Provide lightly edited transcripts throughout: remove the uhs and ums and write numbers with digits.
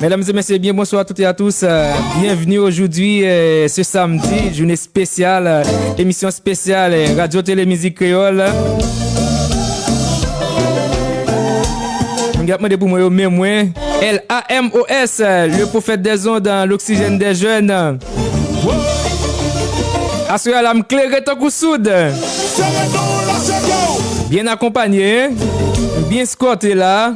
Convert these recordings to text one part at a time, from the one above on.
Mesdames et messieurs, bien bonsoir à toutes et à tous. Bienvenue aujourd'hui, ce samedi, journée spéciale, émission spéciale Radio Télé Musique Créole. Regardez pour moi, LAMOS, le prophète des ondes, l'oxygène des jeunes. Assurez la m'claire ton coup soude. Bien accompagné, bien scoté là.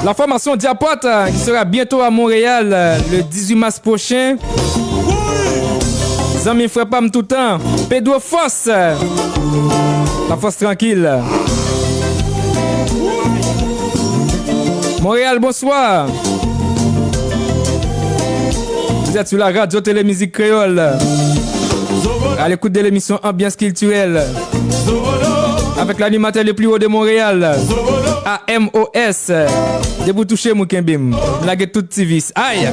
La formation Diapote qui sera bientôt à Montréal le 18 mars prochain. Zami frère Pam tout le temps. Pedro Foss. La force tranquille. Montréal, bonsoir. Vous êtes sur la radio Télé Musique Créole. À l'écoute de l'émission Ambiance culturelle. Avec l'animateur le plus haut de Montréal. AMOS. De vous toucher mon Kembim. Blague tout tivis. Aïe.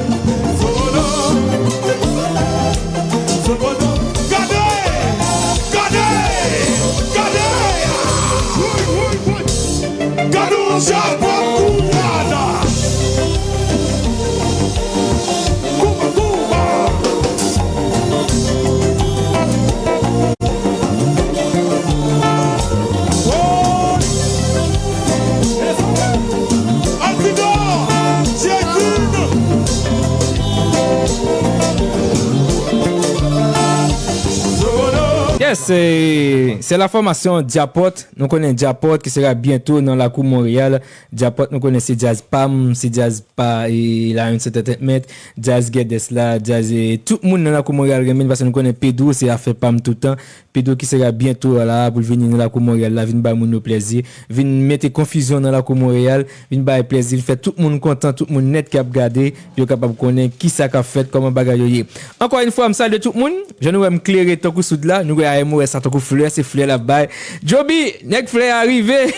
C'est la formation Diapote. Nous connaissons Diapote qui sera bientôt dans la cour Montréal. Diapote, nous connaissons Jazz Pam, c'est Jazz Pa et la une certaine mètre, Jazz Guedes là, Jazz et tout le monde dans la cour Montréal parce que nous connaissons Pedro, c'est à faire Pam tout le temps. Pedro qui sera bientôt là pour venir dans la cour Montréal là, venir ba mon plaisir, venir mettre confusion dans la cour Montréal, venir ba plaisir, faire tout le monde content, tout le monde net qui a regardé, puis capable connaître qui ça qu'a fait, comment bagaille. Encore une fois, je salue tout le monde. Je nous vais m'éclairer tant que sous là, nous à MOS tant que fleur, c'est fleur là-bas. Joby, nek fleur arrivé.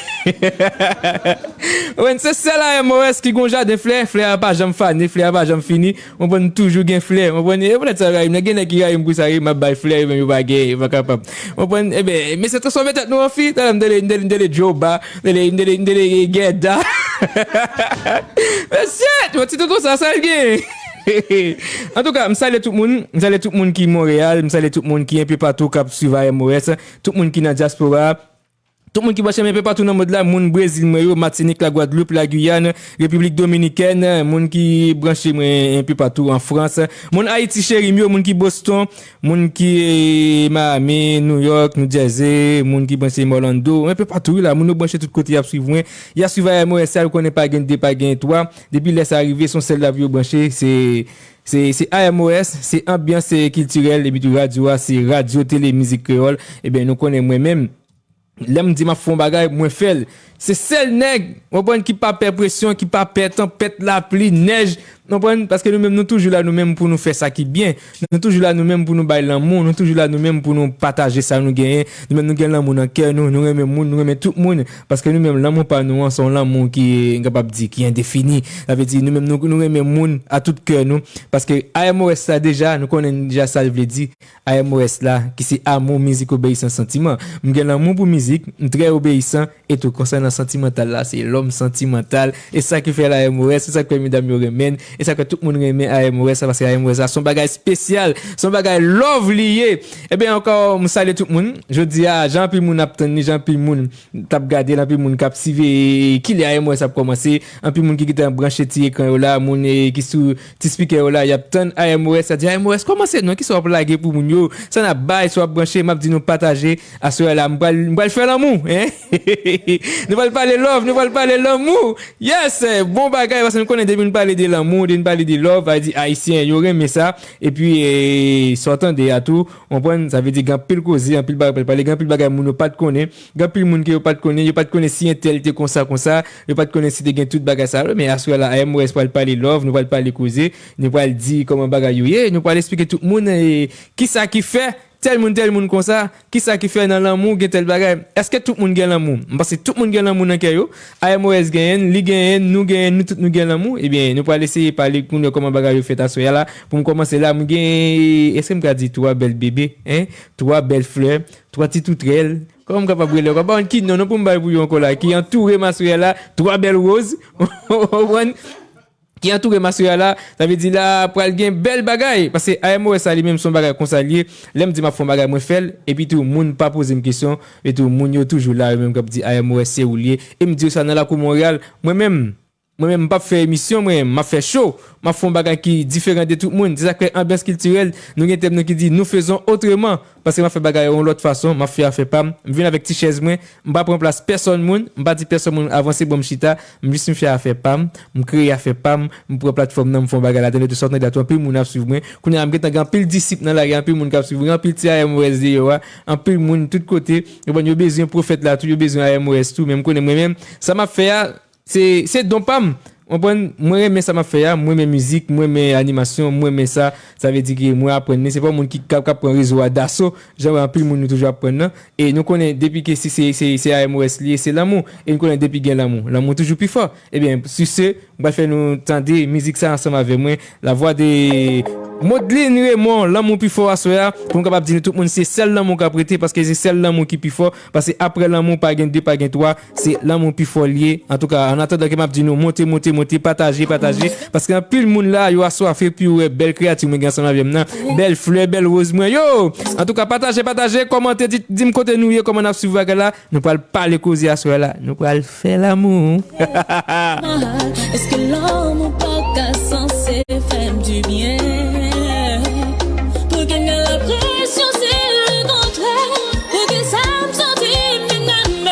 Ouais, c'est ça là MOS qui gonja des fleurs, fleur pas jamais fané, fleur pas jamais fini. On prend toujours gain fleur. On prend peut-être ça arrive, nek qui arrive pour ça arrive, ma bail fleur même pas gain, pas capable. On prend eh ben mais c'est transformé tête nous en fille, de Joba, de Geda. Mais c'est, tu tout ça gain. En tout cas, je salue tout le monde qui est Montréal, je salue tout le monde qui est un peu partout qui suit MOS, tout le monde qui est dans la diaspora. Tout le monde qui va chercher un peu partout dans le monde là, monde Brésil, Martinique, la Guadeloupe, la Guyane, République Dominicaine, monde qui branché un peu partout en France, monde Haïti chéri, monde qui Boston, monde qui Miami, New York, New Jersey, monde qui branché Orlando, un peu partout là, monde branché tout côté à suivre. Il y a suivi MOS, ça connaît pas gain pas gain toi. Depuis laisse arriver son celle là vieux branché, c'est AMOS, c'est ambiance culturelle et puis radio, c'est radio télé musique créole. Et bien nous connaissons moi-même. L'aime dit ma fond bagay moins fait c'est celle nèg on prend qui pas perd pression qui pas perd tempête la pluie neige on prend parce que nous même nous toujours là nous même pour nous faire ça qui bien nous toujours là nous même pour nous bailler l'amour nous toujours là nous même pour nous partager ça nous gagner nous même nous gagner l'amour dans cœur nous aimer monde nous aimer tout le monde parce que nous même l'amour pas nous son l'amour qui est capable dire qui est indéfini ça veut dire nous même nous aimer monde à tout cœur nous parce que AMOS ça déjà nous connaissons déjà ça veut dire AMOS là qui c'est amour musique obéissance sentiment nous gagner l'amour pour musique très obéissant et tout concernant sentimental là c'est l'homme sentimental et ça qui fait la MOS c'est ça que mesdames yo remène et ça que tout le monde remet à MOS parce que MOS a son bagage spécial son bagage love lié et bien encore me salue tout le monde je dis à Jean Pi moun attendre Jean Pi moun t'a regarder Jean Pi moun cap suivre qui les MOS a commencé un peu moun qui était branché ti écran là moun qui sous ti speaker là y a tant MOS ça dit MOS comment c'est non qui sont blaguer pour moun yo ça n'a bail soit branché m'a dit nous partager à ce là m'val faire l'amour hein nous va parler love, nous va parler l'amour. Yes, bon bagay parce que nous connaissons depuis nous parler de l'amour, de nous parler de love, va dire haïtien, yo remet ça et puis sortant de à tout, on prend ça veut dire grand pile causer, en pile bagay parler, grand pile bagay moun pas de connaît, grand pile moun qui pas de connaît, yo pas de connaît si intel te comme ça, yo pas de connaît si te gain tout bagay ça, mais à ce là MOS va parler love, nous va parler causer, nous va dire comment bagay yo, nous va expliquer tout le monde qui ça qui fait tel monde comme ça, qui ça qui fait dans l'amour, gen tel bagay. Est-ce que tout le monde gagne l'amour? Parce que tout le monde gagne l'amour dans cœur. AMOS gagne, li gagne, nous gagne, nous gagne l'amour. Eh bien, nous pas laisser parler pour nous comment bagay fait à soya là. Pour commencer là, me gagne, est-ce que me dit toi belle bébé, hein? Toi belle fleur, toi petit tout trelle. Comme capable brûler quoi pas un kid non pour me bailler bouillon là qui entouré ma soya là, trois belles roses. Qui entoure ma soeur là, ça veut dire là pour aller belle bagaille parce que AMOS ça lui-même son bagaille consalier, l'aime dit m'a font bagaille moi fait et puis tout le monde pas poser une question et tout le monde yo toujours là même comme dit AMOS c'est ou lié et me dit ça dans la cour Montréal moi-même pas faire émission moi m'a fait show m'a font bagage qui différent de tout le monde c'est ça que ambiance culturelle nous gen thème qui dit nous faisons autrement parce que m'a fait bagage en l'autre façon m'a fait pas vinn avec petite chaise moi m'pas prendre place personne monde m'pas dire personne monde avancer bon chita juste me faire faire pas me créer faire pas me pour plateforme nan me font bagage la télé de sorte de tout pile monde a suivre moi qu'on a m'geta grand pile disciple dans la rue pile monde qui suivre grand pile AMOS yo en pile monde tout côté yo besoin prophète là tout yo besoin AMOS tout même connais moi-même ça m'a fait c'est donc pas moi mais ça m'a fait moi mes musique moi mes animation moi mais ça veut dire que moi apprendre c'est pas monde qui prend réseau d'assaut genre en plus monde toujours apprendre et nous connaît depuis que si c'est AMOS lié c'est l'amour et nous connaît depuis gain l'amour toujours plus fort et bien sur ce on va faire nous tendre musique ça ensemble avec moi la voix de Modeline Raymond l'amour plus fort à soi pour capable dire tout le monde c'est celle l'amour qui a prêté parce que c'est celle l'amour qui plus fort parce que après l'amour pas gain deux pas gain trois c'est l'amour plus fort lié en tout cas en attendant que m'a dit nous monter partager parce que pile monde là yo assoiffé puis belle créature moi ensemble avec moi belle fleur belle rose moi yo en tout cas partager commenter dis-moi côté nous comment on a suivre là nous pas parler causer à soi là nous pas faire l'amour est-ce que l'amour pas censé faire du bien pour gagner la pression c'est le contraire pour que ça me sente miname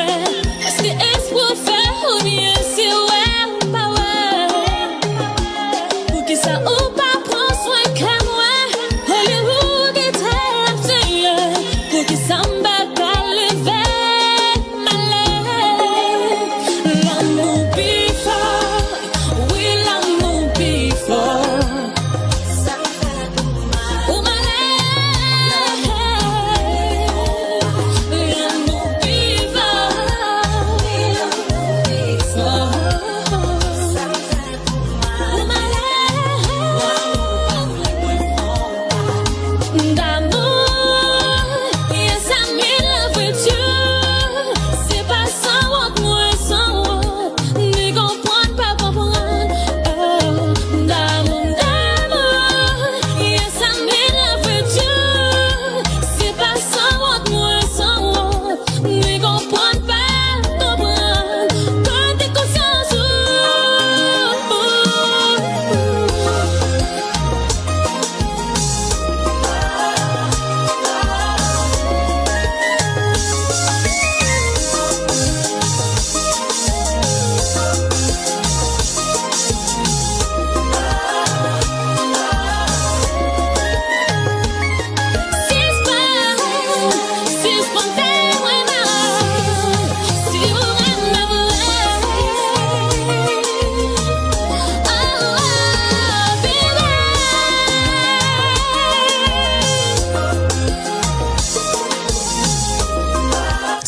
est-ce que est-ce pour faire ou bien c'est ouais pas ouais pour que ça ou pas prend soin que moi Hollywood est absent pour que ça me bat pas lever ma lèvre l'amour plus fort oui l'amour plus fort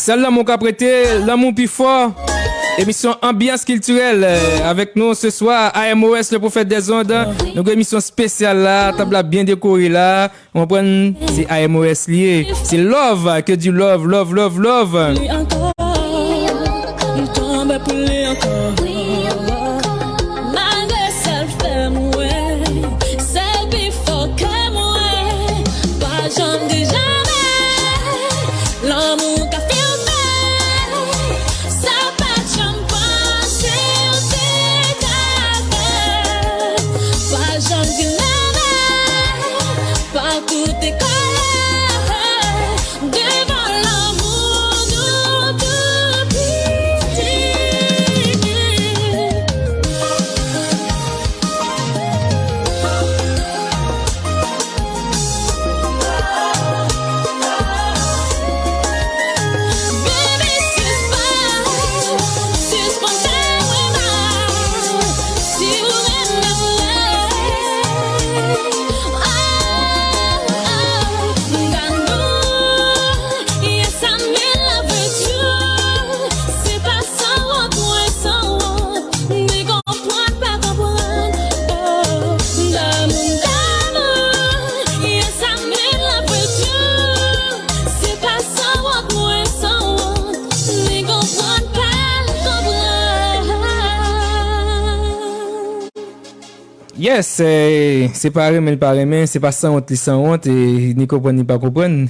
Celle-là, mon cas prêté, l'amour plus fort. Émission Ambiance culturelle avec nous ce soir, AMOS, le prophète des ondes. Donc, émission spéciale là, table bien décorée là. On prend, c'est AMOS lié. C'est love, que du love. Il tombe pour lui encore. Malgré ça, le fait mouais. C'est plus fort que moi. Pas jamais de jamais. L'amour qu'a filmé. Ça pas jamais passé au décalage. Pas jamais de jamais. Pas tout décoller. Devant l'amour, nous tout petit. Yes, c'est pareil, mais le pareil, mais c'est pas sans honte, sans honte, et ni comprendre, ni pas comprendre.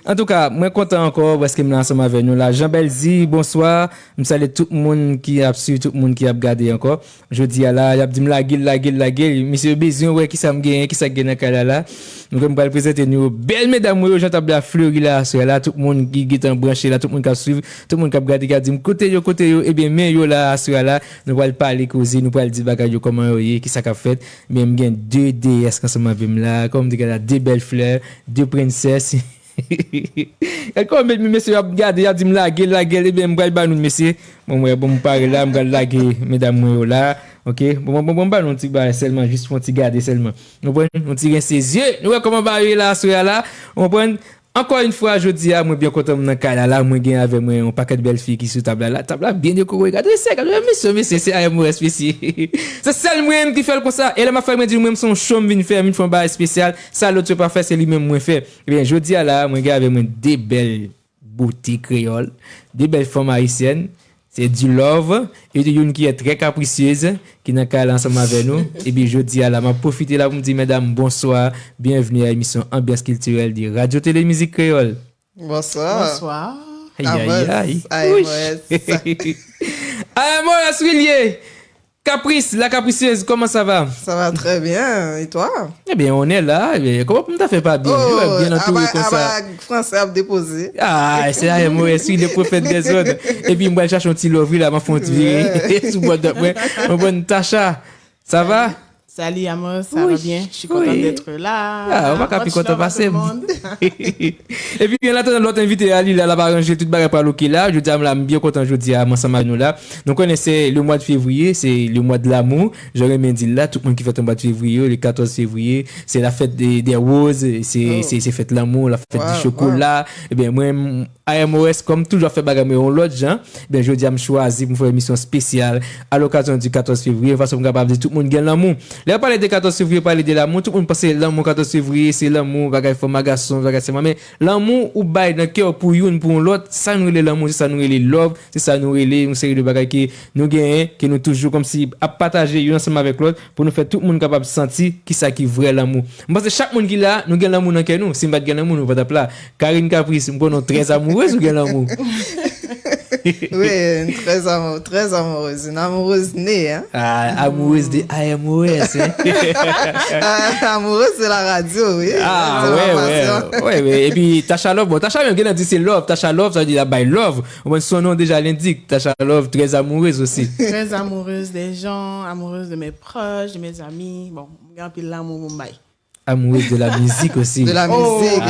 En tout cas, moi content encore parce que je suis ensemble avec nous là. Jean Belzi, bonsoir. Je salue tout le monde qui a suivi, tout le monde qui a regardé encore. Je dis à la, il a dit la gueule. Monsieur Bézion, ouais, qui ça me gagne, qui ça gagne dans le là. Donc, je vais présenter nous. Belle mesdames, moi, j'entends la fleurie là, là, tout le monde qui est branché là, tout le monde qui a suivi, tout le monde qui a regardé, qui a dit, côté yo, eh bien, mais yo là, là, nous allons parler, causer, nous allons dire, bagay comment yo, qui ça qu'a fait. Mais je gagne 2 DS quand ça m'a vu là, comme dit, deux belles fleurs, 2 princesses. Et comme monsieur a regardé, a dit, la gueule, eh bien, je vais nous, monsieur. Bon, me parler là, je vais laguer, mesdames, moi, là. Ok, bon, non, tu vas seulement, juste pour te garder seulement. On tire ses yeux, nous voyons comment va là, là. On prend, encore une fois, je dis à moi, bien content, mon cas là, moi, gagne avec moi, un paquet de belles filles qui sont table là, bien décorée. Regardez, monsieur, c'est AMOS spécial. C'est celle, moi, qui fait comme ça. Et là, ma femme m'a dit, moi, son show, vient faire, une fois, un spécial. Ça, l'autre, pas fait, c'est lui-même, moi, fait. Eh bien, je dis à là, moi, gagne avec moi, des belles boutiques créoles, des belles femmes haïtiennes. C'est du love et de une qui est très capricieuse qui n'a qu'à aller ensemble avec nous. Et bien, je dis à la, m'a profité là pour me dire, mesdames, bonsoir, bienvenue à l'émission Ambiance culturelle de Radio Télé Musique Créole. Bonsoir. Bonsoir. Aïe. AMOS Willier. Caprice, la capricieuse, comment ça va? Ça va très bien. Et toi? Eh bien, on est là. Eh bien, comment tu fait pas bien? Bien entouré comme ça. Français a déposé. Ah, c'est AMOS, oui, le prophète des autres. Et puis, moi, je cherche un petit lovri là, m'a fait un petit virer. Sous boîte d'après. Mon bonne Tacha. Ça va? Salut Amos, ça va bien? Je suis contente d'être là. Ah, on va pas content de passer. Et puis, il y a l'autre invité, Ali, là, la barangé, tout le bagage par l'oké là. Je dis, je suis bien content, je dis à moi, ça m'a nous là. Donc, on essaie le mois de février, c'est le mois de l'amour. J'aurais bien dit là, tout le monde qui fait un mois de février, le 14 février, c'est la fête des roses, c'est fête de l'amour, la fête du chocolat. Et bien, moi, AMOS, comme toujours fait bagage, mais on l'autre gens, bien, je dis, je choisi pour faire une émission spéciale à l'occasion du 14 février, façon capable de dire tout le monde gagne l'amour. Là, parler de 14 février, parler de l'amour, tout le monde pense que l'amour 14 février, c'est l'amour, bagage femme, garçon, bagage c'est mais l'amour ou bail dans cœur pour une pour l'autre, ça nous l'amour, c'est ça nous les love, c'est ça nous une série de bagages qui nous gagne, qui nous toujours comme si à partager ensemble avec l'autre pour nous faire tout le monde capable de sentir qui ça qui vrai l'amour. Parce que chaque monde qui là, nous gagne l'amour dans cœur nous, si pas gagne l'amour nous pas là. Karine Caprice, nous connaissons très amoureuse ou gagne l'amour. Oui, très amoureuse, une amoureuse née, hein. Ah, amoureuse de AMOS, hein. Amoureuse de la radio, oui. Ah, ouais. Et puis, Tacha Love, bon, Tacha même, dit c'est love. Tacha Love, ça veut dire by love. Son nom déjà l'indique. Tacha Love, très amoureuse aussi. Très amoureuse des gens, amoureuse de mes proches, de mes amis. Bon, un peu l'amour, mon bail. Amoureuse de la musique aussi. De la musique.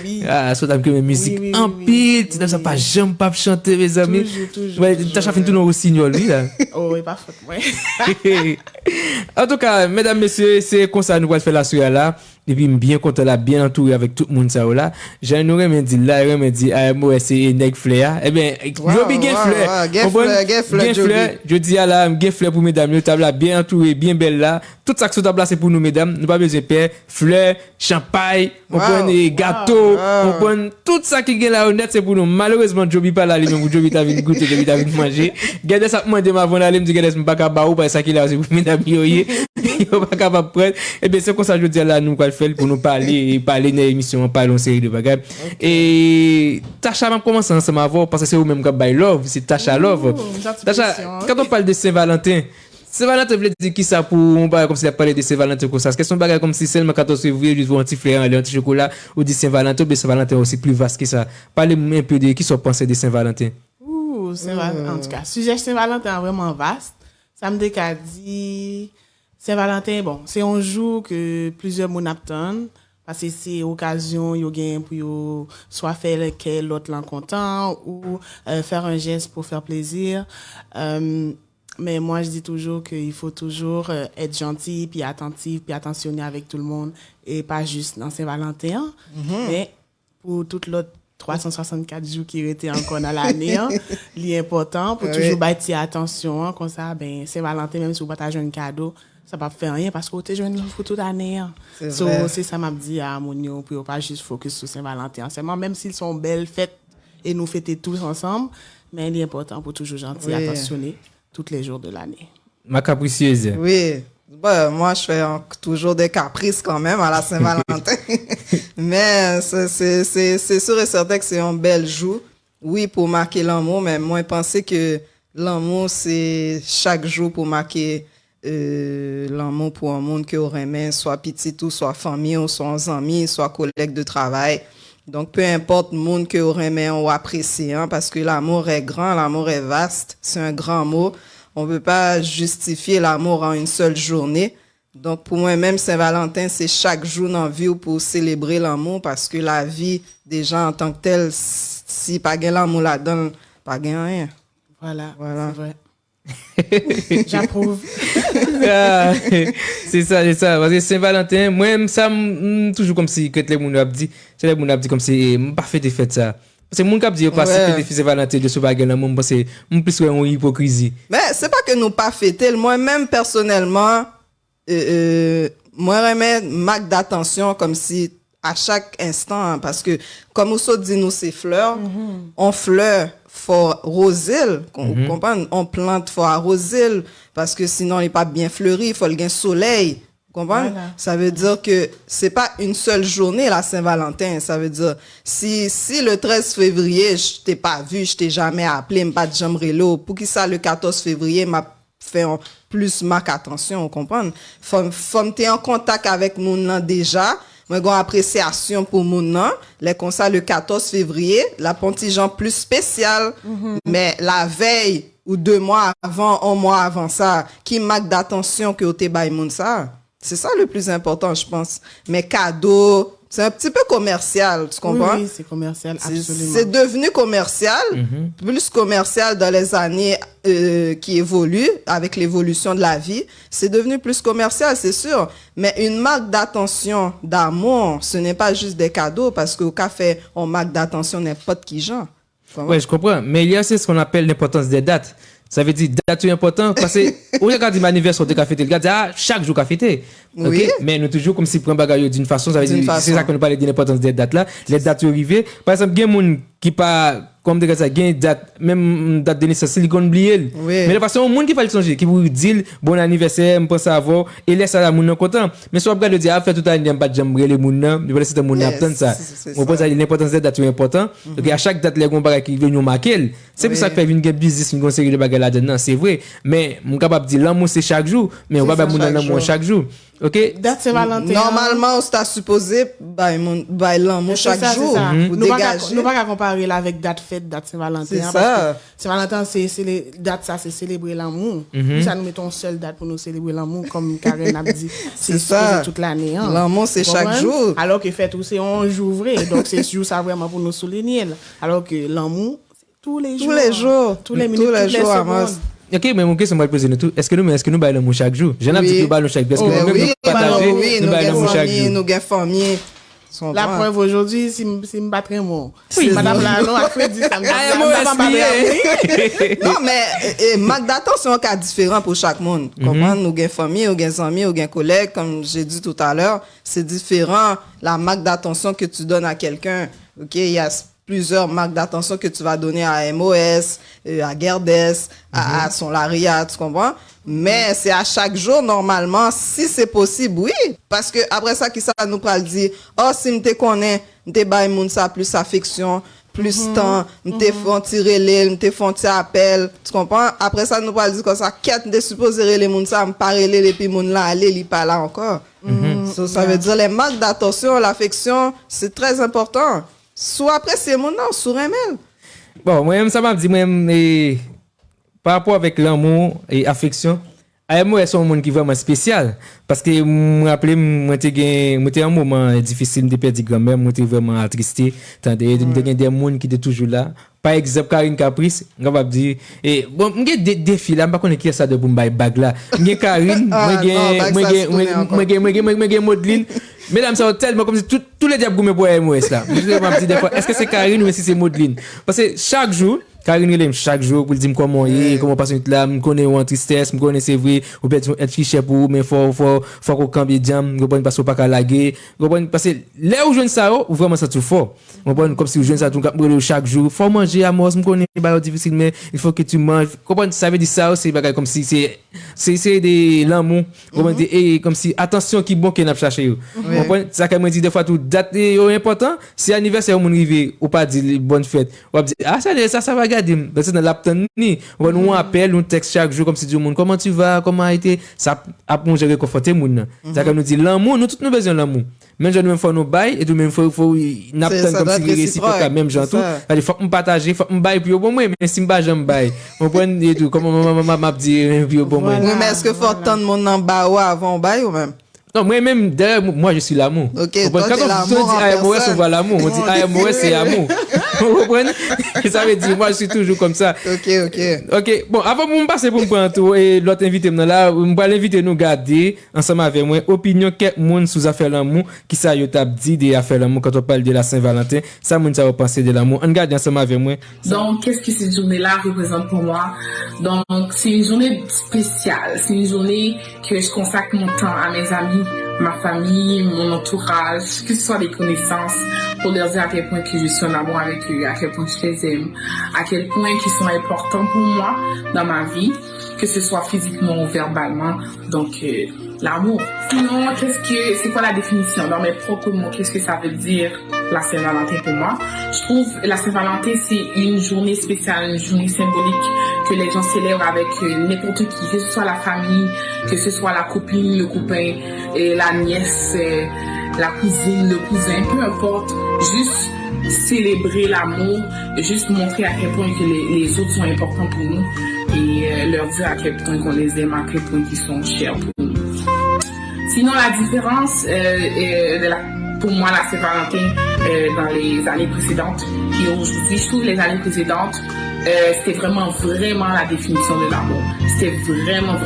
Oui. Ah, soit que mes musiques en pile, tu n'as pas jamais pas chanter, mes amis. Toujours. Ouais, Tacha fait tout nos signaux, lui, là. Oh, oui, pas faute, ouais. En tout cas, mesdames, messieurs, c'est comme ça nous allons faire la soirée là. Et puis, bien content là, bien entouré avec tout le monde ça là. J'en aurais me dit là, j'aurais me dit, AMOS c'est Neg Flair. Eh bien, Joby Gen Flair. Je dis à la, Gen Flair pour mesdames, le table là, bien entouré, bien belle là. Tout ça que ce table là, c'est pour nous, mesdames. Nous pas besoin de paix, fleurs, champagne, on prend des gâteaux, on prend tout ça qui est là honnête, c'est pour nous. Malheureusement, Joby pas là, lui-même, Joby t'a vu goûter, Joby t'a vu manger. Gardez ça, moi, demain, avant d'aller, me dit, gardez ça, pas capable, parce que ça qui est là, c'est pour mesdames, il pas capable de prendre. Eh bien, c'est comme ça, je dis là, nous, quoi faire pour nous parler dans l'émission, parler en série de bagages. Et Tacha m'a commencé ensemble à voir parce que c'est vous-même qui by love, c'est Tacha Love. Tacha, quand on parle de Saint-Valentin, Saint-Valentin veut dire qui ça pour on parle comme si on parlait de Saint-Valentin comme ça. C'est question bagage comme si seulement 14 février juste pour un petit flair, un petit chocolat ou dit Saint-Valentin, mais Saint-Valentin aussi plus vaste que ça. Parlez-moi un peu de qui sont pensés de Saint-Valentin. En tout cas, sujet Saint-Valentin est vraiment vaste. Ça me dit Saint-Valentin, bon, c'est un jour que plusieurs monde attendent parce que c'est occasion yo gain pour soit faire lequel l'autre l'en content ou faire un geste pour faire plaisir. Mais moi je dis toujours qu'il faut toujours être gentil puis attentif puis attentionné avec tout le monde et pas juste dans Saint-Valentin, mais pour toute l'autre 364 jours qui étaient encore dans l'année, l'important pour toujours bâtir attention comme ça ben Saint-Valentin même si vous partagez un cadeau ça va pas faire rien parce que tu es jeune pour toute l'année. C'est ça m'a dit à Monio pour pas juste focus sur Saint-Valentin. Seulement même s'ils sont belles fêtes et nous fêter tous ensemble, mais il est important pour toujours gentil attentionner tous les jours de l'année. Ma capricieuse. Oui. Bah, moi, je fais toujours des caprices quand même à la Saint-Valentin. Mais c'est sûr et certain que c'est un bel jour. Oui, pour marquer l'amour, mais moi, je pensais que l'amour, c'est chaque jour pour marquer l'amour pour un monde que aurait aimé, soit petit ou soit famille, ou soit amis, soit collègue de travail. Donc, peu importe le monde que aurait aimé ou apprécié, hein, parce que l'amour est grand, l'amour est vaste, c'est un grand mot. On peut pas justifier l'amour en une seule journée. Donc, pour moi-même, Saint-Valentin, c'est chaque jour dans la vie pour célébrer l'amour parce que la vie, des gens en tant que telle, si pas gain l'amour là-dedans, pas gain rien. Voilà. Voilà. C'est vrai. J'approuve. Ah, c'est ça. Parce que Saint-Valentin, moi, ça, toujours comme si, que les gens ont dit, c'est les gens ont dit comme si, pas fait des fêtes ça. Parce que mon cap dit, pas Ouais. si des Saint-Valentin de ce bagage là, moi, c'est, plus ouais, une hypocrisie. Mais c'est pas que nous pas fêter. Moi-même, personnellement, moi, j'aimais marque d'attention comme si à chaque instant, hein, parce que comme on dit nous c'est fleurs, on fleur faut roser, comprendre, on plante faut arroser parce que sinon il est pas bien fleuri, il faut le gain soleil. Comprendre? Voilà. Ça veut dire que c'est pas une seule journée la Saint-Valentin. Ça veut dire si le 13 février je t'ai pas vu, je t'ai jamais appelé, m'a pas de jambe relo, pour qui ça le 14 février m'a fait plus marque attention, comprendre? Faut t'es en contact avec mon nan déjà. Moi, j'ai une appréciation pour mon nom. Les comme ça, le 14 février, la pontigeant plus spéciale. Mais la veille ou 2 mois avant, 1 mois avant ça, qui marque d'attention que au te bay moun ça. C'est ça le plus important, je pense. Mais cadeau, c'est un petit peu commercial, tu comprends? Oui, c'est commercial, C'est absolument. devenu commercial, plus commercial dans les années qui évoluent avec l'évolution de la vie. C'est devenu plus commercial, c'est sûr. Mais une marque d'attention, d'amour, ce n'est pas juste des cadeaux parce qu'au café, on marque d'attention n'importe qui genre. Ouais, je comprends. Mais il y a aussi ce qu'on appelle l'importance des dates. Ça veut dire date est important parce que au lieu de dire anniversaire de café, le gars dit chaque jour café. Oui. Mais nous toujours comme si prend bagaille d'une façon, ça veut D'une dire façon. c'est ça qu'on parle de l'importance des dates là, les dates arrivées. Par exemple, il y a des gens qui pas comme des ça gain date même date de naissance il qu'on oublier. Oui. Mais de façon monde qui va le changer, qui vous dire bon anniversaire, me pense avoir et laisse ça moun content. Mais soit regarde dire fait tout année pas jamber les moun nan, je laisse tout monde Yes, attendre ça. c'est On pense ça. à l'importance des dates est important. Donc à chaque date les gon bagage qui vient marquer. C'est pour Oui. ça que fait une business une série de bagages là-dedans, c'est vrai. Mais mon capable dire l'amour c'est chaque jour, mais on va pas ça, moun chaque l'amour jour. chaque jour. OK? Date Saint-Valentin. Normalement, on t'a supposé by l'amour C'est chaque ça, c'est jour. ça. Pour Nous pas dégager. nous pas comparer là avec date fête, date Saint-Valentin. C'est hein, ça. parce que Saint-Valentin, c'est les dates, ça, c'est célébrer l'amour. Nous, ça, nous mettons seule date pour nous célébrer l'amour, comme Karen a dit. C'est ça. toute l'année. Hein. L'amour, c'est Vous chaque comprenez? jour. Alors que fête, c'est un jour vrai. Donc, c'est jour, ça vraiment pour nous souligner. Là. Alors que l'amour, c'est tous les jours. Tous les jours. Tous les Tous minutes, les toutes les jours, secondes. Amos. OK, mais mon question moi poser nous tout. Est-ce que nous baillons l'amour chaque jour? J'ai un Oui. petit peu baillons chaque jour. Est-ce que Mais nous-mêmes oui, nous partager, oui, nous nous baillons gagnons l'amour chaque famille, jour? nous gagnons famille. La preuve aujourd'hui, si me battrait moi. Oui, Madame c'est Lano a fait dit ça. Ah, moi, Non, mais marque d'attention est différent pour chaque monde. Comment nous gagnons famille, nous gagnons amis, nous gagnons collègues, comme j'ai dit tout à l'heure, c'est différent la marque d'attention que tu donnes à quelqu'un. OK, il y a plusieurs marques d'attention que tu vas donner à MOS, à Gerdes, à son Laria, tu comprends? Mais c'est à chaque jour, normalement, si c'est possible, oui. Parce que après ça, qui ça nous parle dire, oh, si m'te connais, m'te bail moun ça plus affection, plus temps, m'te font tirer les, m'te font tirer appel, tu comprends? Après ça, nous parle dire comme ça, qu'est-ce m'te supposé les moun ça, m'parler les, puis moun là, aller, li pas là encore. So, ça veut dire les marques d'attention, l'affection, c'est très important. Soit après, c'est mon nom, sur email. Bon, moi-même, ça m'a dit, moi-même, par rapport avec l'amour et affection, moi, c'est un monde qui est vraiment spécial. Parce que, je me rappelle, moi, j'étais un moment difficile, de perdre grand-mère, moi, j'étais vraiment attristé. J'étais des gens qui étaient toujours là. Par exemple, Karine Caprice, je vais dire, bon, j'ai des défis là, je ne sais pas qui est ça de pour me bague là. J'ai Karine, j'ai Maudline. Mesdames, ça va tellement comme si tous les diables gourmets pour MOS là. Je me dis des fois, est-ce que c'est Karine ou si c'est Maudline? Parce que chaque jour, Karine relève chaque jour pour dire comment est, comment passer là, me connaît ou en tristesse, me connaît c'est vrai, ou peut-être être fiché pour mais faut qu'on cambie jam, comprendre parce qu'on pas qu'à laguer, comprendre parce que là où jeune ça ou vraiment ça tout fort. Comprendre comme si jeune ça tout chaque jour, faut manger à mort, me connaît pas difficile mais il faut que tu manges. Comprendre ça veut dire ça c'est bagay comme si c'est de l'amour, comprendre et comme si attention qui bon qu'on a chercher. Comprendre ça que moi dit des fois tout date important, si anniversaire mon arrivé ou pas dire bonne fête, ou dire ah ça va garder parce que dans l'apton ni on nous appelle on texte chaque jour comme si du monde comment tu vas comment a été ça a pour gérer conforter moun ça que nous dit l'amour nous toutes nous besoin l'amour même je même faut nous bail et tout même faut n'apton comme si réciproque même gens tout il faut me partager faut me bail puis au bon moi mais si me j'aime bail on prend et tout comme maman m'a dit puis au bon moi mais est-ce que faut tant de monde en bas ou avant bail ou même non, moi-même, derrière moi, je suis l'amour. Ok, quand on dit AMOS, on voit l'amour. On dit AMOS, c'est amour. Vous comprenez? Ça veut dire, moi, je suis toujours comme ça. Ok. Bon, avant de me passer pour me prendre tout, et l'autre invité, là, je vais l'inviter nous garder, ensemble avec moi, opinion, quelques monde sous affaire l'amour, qui ça, yo t'a dit des affaires l'amour quand on parle de la Saint-Valentin. Ça, moun, ça va penser de l'amour. On garde ensemble avec moi. Donc, qu'est-ce que cette journée-là représente pour moi? Donc, c'est une journée spéciale. C'est une journée que je consacre mon temps à mes amis, ma famille, mon entourage, que ce soit des connaissances, pour leur dire à quel point que je suis en amour avec eux, à quel point je les aime, à quel point ils sont importants pour moi dans ma vie, que ce soit physiquement ou verbalement. Donc, l'amour. Sinon, c'est quoi la définition? Dans mes propres mots, qu'est-ce que ça veut dire la Saint-Valentin pour moi? Je trouve la Saint-Valentin, c'est une journée spéciale, une journée symbolique que les gens célèbrent avec n'importe qui, que ce soit la famille, que ce soit la copine, le copain, et la nièce, la cousine, le cousin, peu importe, juste célébrer l'amour, juste montrer à quel point que les autres sont importants pour nous et leur dire à quel point qu'on les aime, à quel point qu'ils sont chers pour nous. Sinon, la différence pour moi, la Saint-Valentin dans les années précédentes et aujourd'hui, je trouve les années précédentes, c'était vraiment la définition de l'amour. C'était vraiment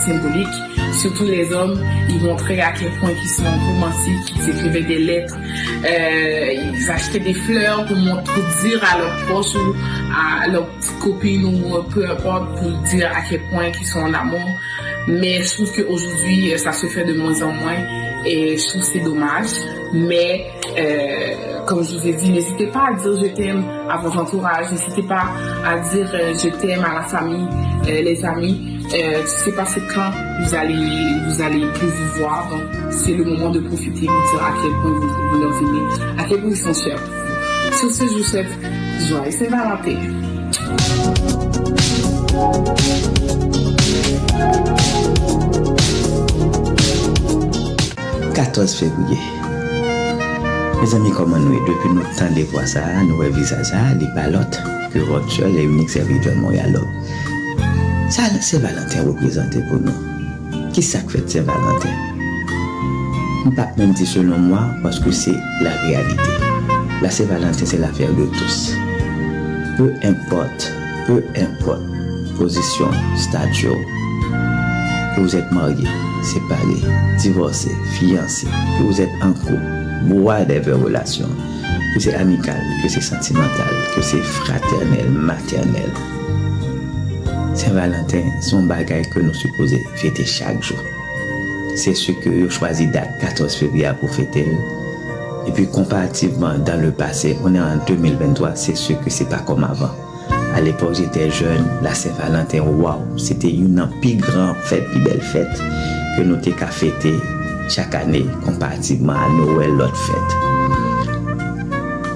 symbolique. Surtout les hommes, ils montraient à quel point ils sont romantiques, ils écrivaient des lettres, ils achetaient des fleurs pour dire à leurs proches ou à leurs petites copines ou peu importe, pour dire à quel point ils sont en amour. Mais je trouve qu'aujourd'hui, ça se fait de moins en moins et je trouve que c'est dommage. Mais comme je vous ai dit, n'hésitez pas à dire je t'aime à votre entourage, n'hésitez pas à dire je t'aime à la famille, les amis. Je sais pas c'est quand vous allez plus vous voir, donc c'est le moment de profiter, de dire à quel point vous leur aimez, à quel point ils sont chers pour vous. Sur ce, je vous souhaite joyeux Saint-Valentin. 14 février. Mes amis, comment nous, depuis notre temps de voir ça, nous voyons visage ça, les balottes que votre seul et unique serviteur de Montréal. Ça, c'est Valentin représenté pour nous. Qui ça fait Saint-Valentin? Je ne peux pas même dire selon moi, parce que c'est la réalité. La Saint-Valentin, c'est l'affaire de tous. Peu importe, position, statut, que vous êtes marié, séparé, divorcé, fiancé, que vous êtes en couple, whatever relation, que c'est amical, que c'est sentimental, que c'est fraternel, maternel. Saint-Valentin, son bagage que nous supposons fêter chaque jour. C'est ce que vous choisi date 14 février pour fêter. Et puis comparativement dans le passé, on est en 2023, c'est ce que c'est pas comme avant. À l'époque, j'étais jeune, la Saint-Valentin, waouh, c'était une plus grande fête, plus belle fête que nous t'ai qu'à fêter chaque année comparativement à Noël, l'autre fête.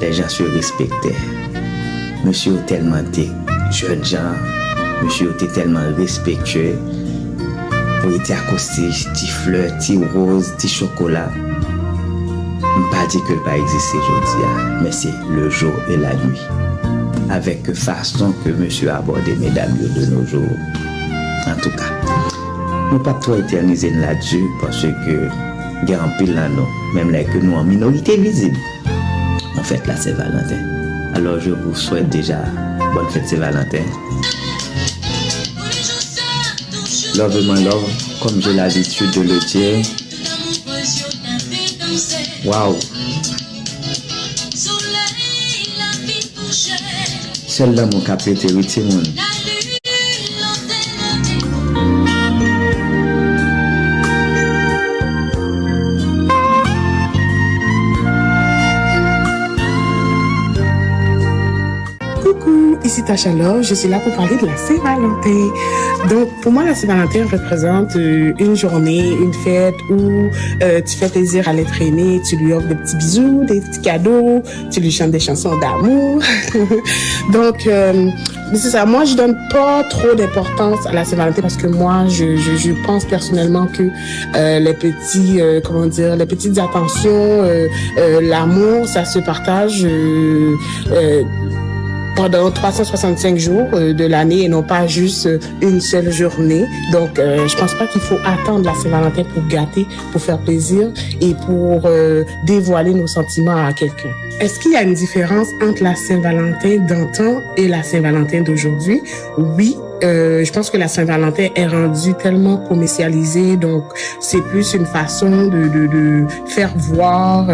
Les gens se respectaient. Monsieur tellement était jeune gens, monsieur était tellement respectueux. Pour être accosté, petit fleurs, petit rose, petit chocolat. Je ne pas dire que le pas exister aujourd'hui, mais c'est le jour et la nuit. Avec façon que monsieur a abordé mesdames de nos jours. En tout cas, nous ne pouvons pas trop éterniser là-dessus parce que il y a un pile là nous, même là que nous en minorité visible. On fête la Saint-Valentin. Alors je vous souhaite déjà bonne fête Saint-Valentin. Love my love, comme j'ai l'habitude de le dire. Waouh! Seul l'amour qui a pété tout le monde. Coucou, ici Tasha Love, je suis là pour parler de la Saint-Valentin. Donc, pour moi, la Saint-Valentin représente une journée, une fête où tu fais plaisir à l'être aimé, tu lui offres des petits bisous, des petits cadeaux, tu lui chantes des chansons d'amour. Donc, c'est ça. Moi, je donne pas trop d'importance à la Saint-Valentin parce que moi, je pense personnellement que les petits, les petites attentions, l'amour, ça se partage pendant 365 jours de l'année et non pas juste une seule journée. Donc, je pense pas qu'il faut attendre la Saint-Valentin pour gâter, pour faire plaisir et pour dévoiler nos sentiments à quelqu'un. Est-ce qu'il y a une différence entre la Saint-Valentin d'antan et la Saint-Valentin d'aujourd'hui? Oui. Je pense que la Saint-Valentin est rendue tellement commercialisée, donc c'est plus une façon de faire voir.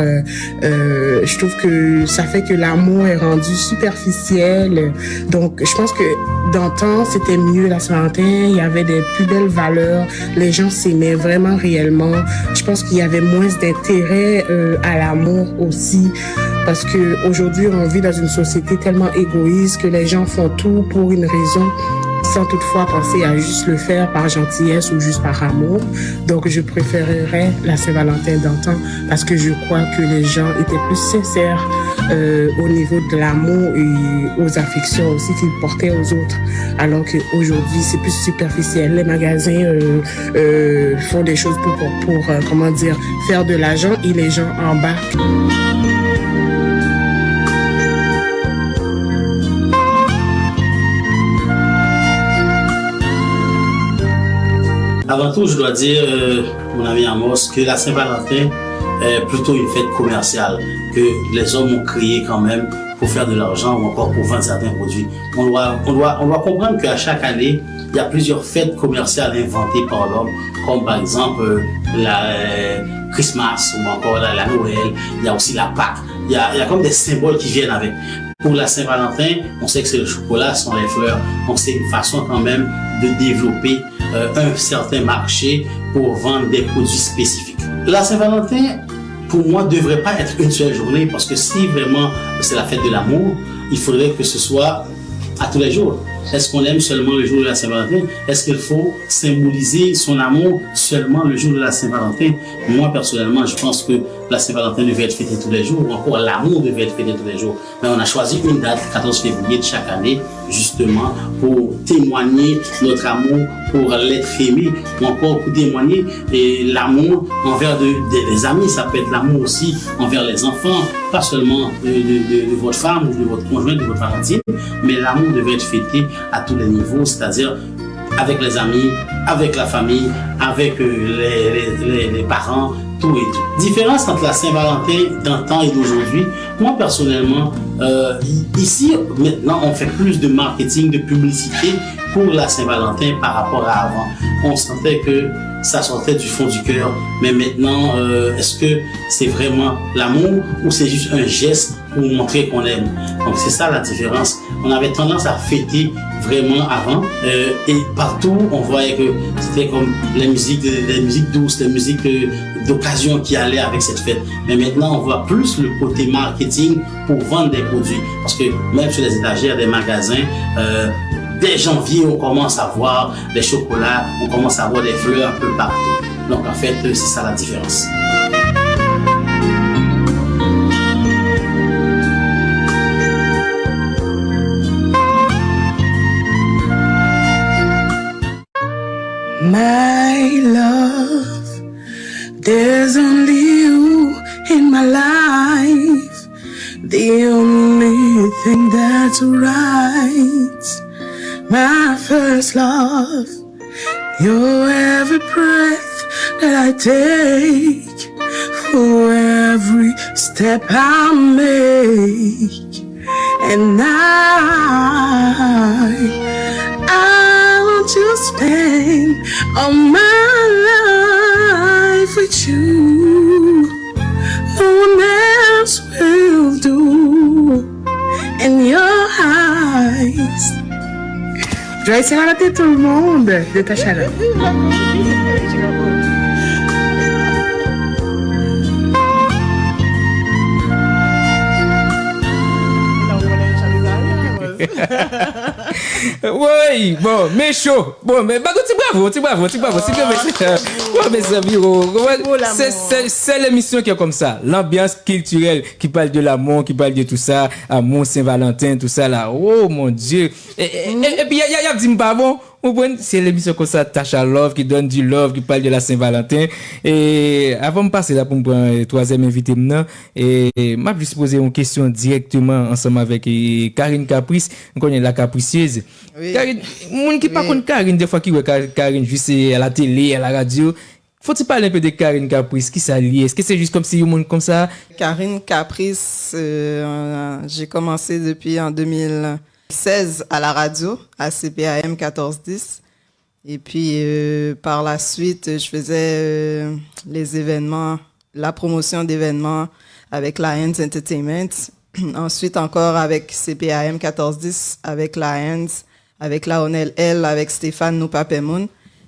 Je trouve que ça fait que l'amour est rendu superficiel. Donc, je pense que d'antan, c'était mieux la Saint-Valentin. Il y avait des plus belles valeurs. Les gens s'aimaient vraiment réellement. Je pense qu'il y avait moins d'intérêt à l'amour aussi. Parce que aujourd'hui, on vit dans une société tellement égoïste que les gens font tout pour une raison sans toutefois penser à juste le faire par gentillesse ou juste par amour. Donc, je préférerais la Saint-Valentin d'antan parce que je crois que les gens étaient plus sincères au niveau de l'amour et aux affections aussi qu'ils portaient aux autres. Alors qu'aujourd'hui, c'est plus superficiel. Les magasins font des choses pour faire de l'argent et les gens embarquent. Avant tout, je dois dire, mon ami Amos, que la Saint-Valentin est plutôt une fête commerciale, que les hommes ont créé quand même pour faire de l'argent ou encore pour vendre certains produits. On doit comprendre qu'à chaque année, il y a plusieurs fêtes commerciales inventées par l'homme, comme par exemple la Christmas ou encore la Noël, il y a aussi la Pâques. Il y a comme des symboles qui viennent avec. Pour la Saint-Valentin, on sait que c'est le chocolat, ce sont les fleurs. Donc c'est une façon quand même de développer un certain marché pour vendre des produits spécifiques. La Saint-Valentin, pour moi, ne devrait pas être une seule journée parce que si vraiment c'est la fête de l'amour, il faudrait que ce soit à tous les jours. Est-ce qu'on aime seulement le jour de la Saint-Valentin? Est-ce qu'il faut symboliser son amour seulement le jour de la Saint-Valentin? Moi, personnellement, je pense que la Saint-Valentin devait être fêtée tous les jours, ou encore l'amour devait être fêté tous les jours. Mais on a choisi une date, le 14 février de chaque année, justement, pour témoigner notre amour pour l'être aimé, ou encore pour témoigner l'amour envers des amis. Ça peut être l'amour aussi envers les enfants, pas seulement de votre femme ou de votre conjoint, de votre Valentine, mais l'amour devait être fêté à tous les niveaux, c'est-à-dire avec les amis, avec la famille, avec les parents, tout et tout. Différence entre la Saint-Valentin d'antan et d'aujourd'hui, moi personnellement, ici maintenant on fait plus de marketing, de publicité pour la Saint-Valentin par rapport à avant. On sentait que ça sortait du fond du cœur, mais maintenant est-ce que c'est vraiment l'amour ou c'est juste un geste pour montrer qu'on aime? Donc c'est ça la différence. On avait tendance à fêter vraiment avant et partout on voyait que c'était comme les musiques douces, les musiques d'occasion qui allaient avec cette fête. Mais maintenant on voit plus le côté marketing pour vendre des produits parce que même sur les étagères des magasins, dès janvier on commence à voir des chocolats, on commence à voir des fleurs un peu partout. Donc en fait c'est ça la différence. My love, there's only you in my life, the only thing that's right. My first love, you're every breath that I take, for every step I make, and I want to spend all my life with you. No one else will do. In your eyes Joyeux Saint-Valentin tout le monde de Tasha Love. Oui, bon, mais chaud. Bon, mais bah, bravo. C'est mes amis. C'est l'émission qui est comme ça. L'ambiance culturelle qui parle de l'amour, qui parle de tout ça. Amour, Saint-Valentin, tout ça là. Oh mon Dieu. Et puis, il y a dit pas bon. C'est l'émission comme ça, Tasha Love, qui donne du love, qui parle de la Saint-Valentin. Et avant de passer là pour me prendre le troisième invité maintenant, et m'a plus poser une question directement ensemble avec Karine Caprice. On connaît la capricieuse. Oui. Karine, moun qui pas connaît Karine, des fois qui voit Karine juste à la télé, à la radio. Faut-il parler un peu de Karine Caprice? Qui ça lié? Est-ce que c'est juste comme si un monde comme ça? Karine Caprice, j'ai commencé depuis en 2016 à la radio, à CPAM 1410. Et puis, par la suite, je faisais les événements, la promotion d'événements avec Lions Entertainment. Ensuite, encore avec CPAM 1410, avec Lions, avec Laonel L, avec Stéphane Noupapemoun.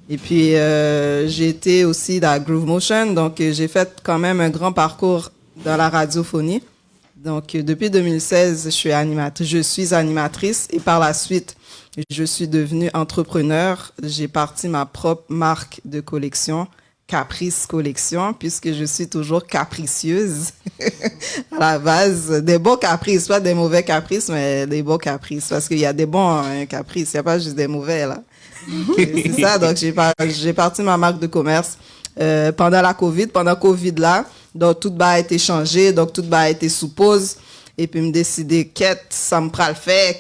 Et puis, j'ai été aussi dans Groove Motion. Donc, j'ai fait quand même un grand parcours dans la radiophonie. Donc, depuis 2016, je suis animatrice et par la suite, je suis devenue entrepreneur. J'ai parti ma propre marque de collection, Caprice Collection, puisque je suis toujours capricieuse à la base. Des bons caprices, pas des mauvais caprices, mais des bons caprices. Parce qu'il y a des bons caprices, il n'y a pas juste des mauvais, là. C'est ça, donc j'ai parti ma marque de commerce pendant la COVID. Pendant COVID là, donc tout a été changé, donc tout a été sous pause. Et puis me décider quête, ça me pral faire,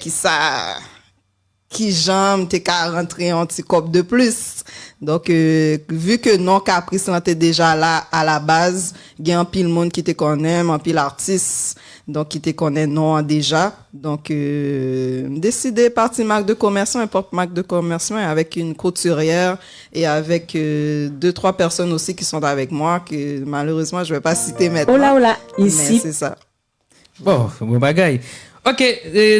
qui j'aime, t'es qu'à rentrer un petit cop de plus. Donc, vu que non Caprice était déjà là à la base, il y a un pile monde qui te connaît, un pile artiste, donc qui te connaît non déjà. Donc, décidé partir marque de commerce, un propre marque de commerce avec une couturière et avec 2-3 personnes aussi qui sont avec moi, que malheureusement je vais pas citer maintenant. Hola, Mais ici. c'est ça. Bon, bon bagaille. Ok,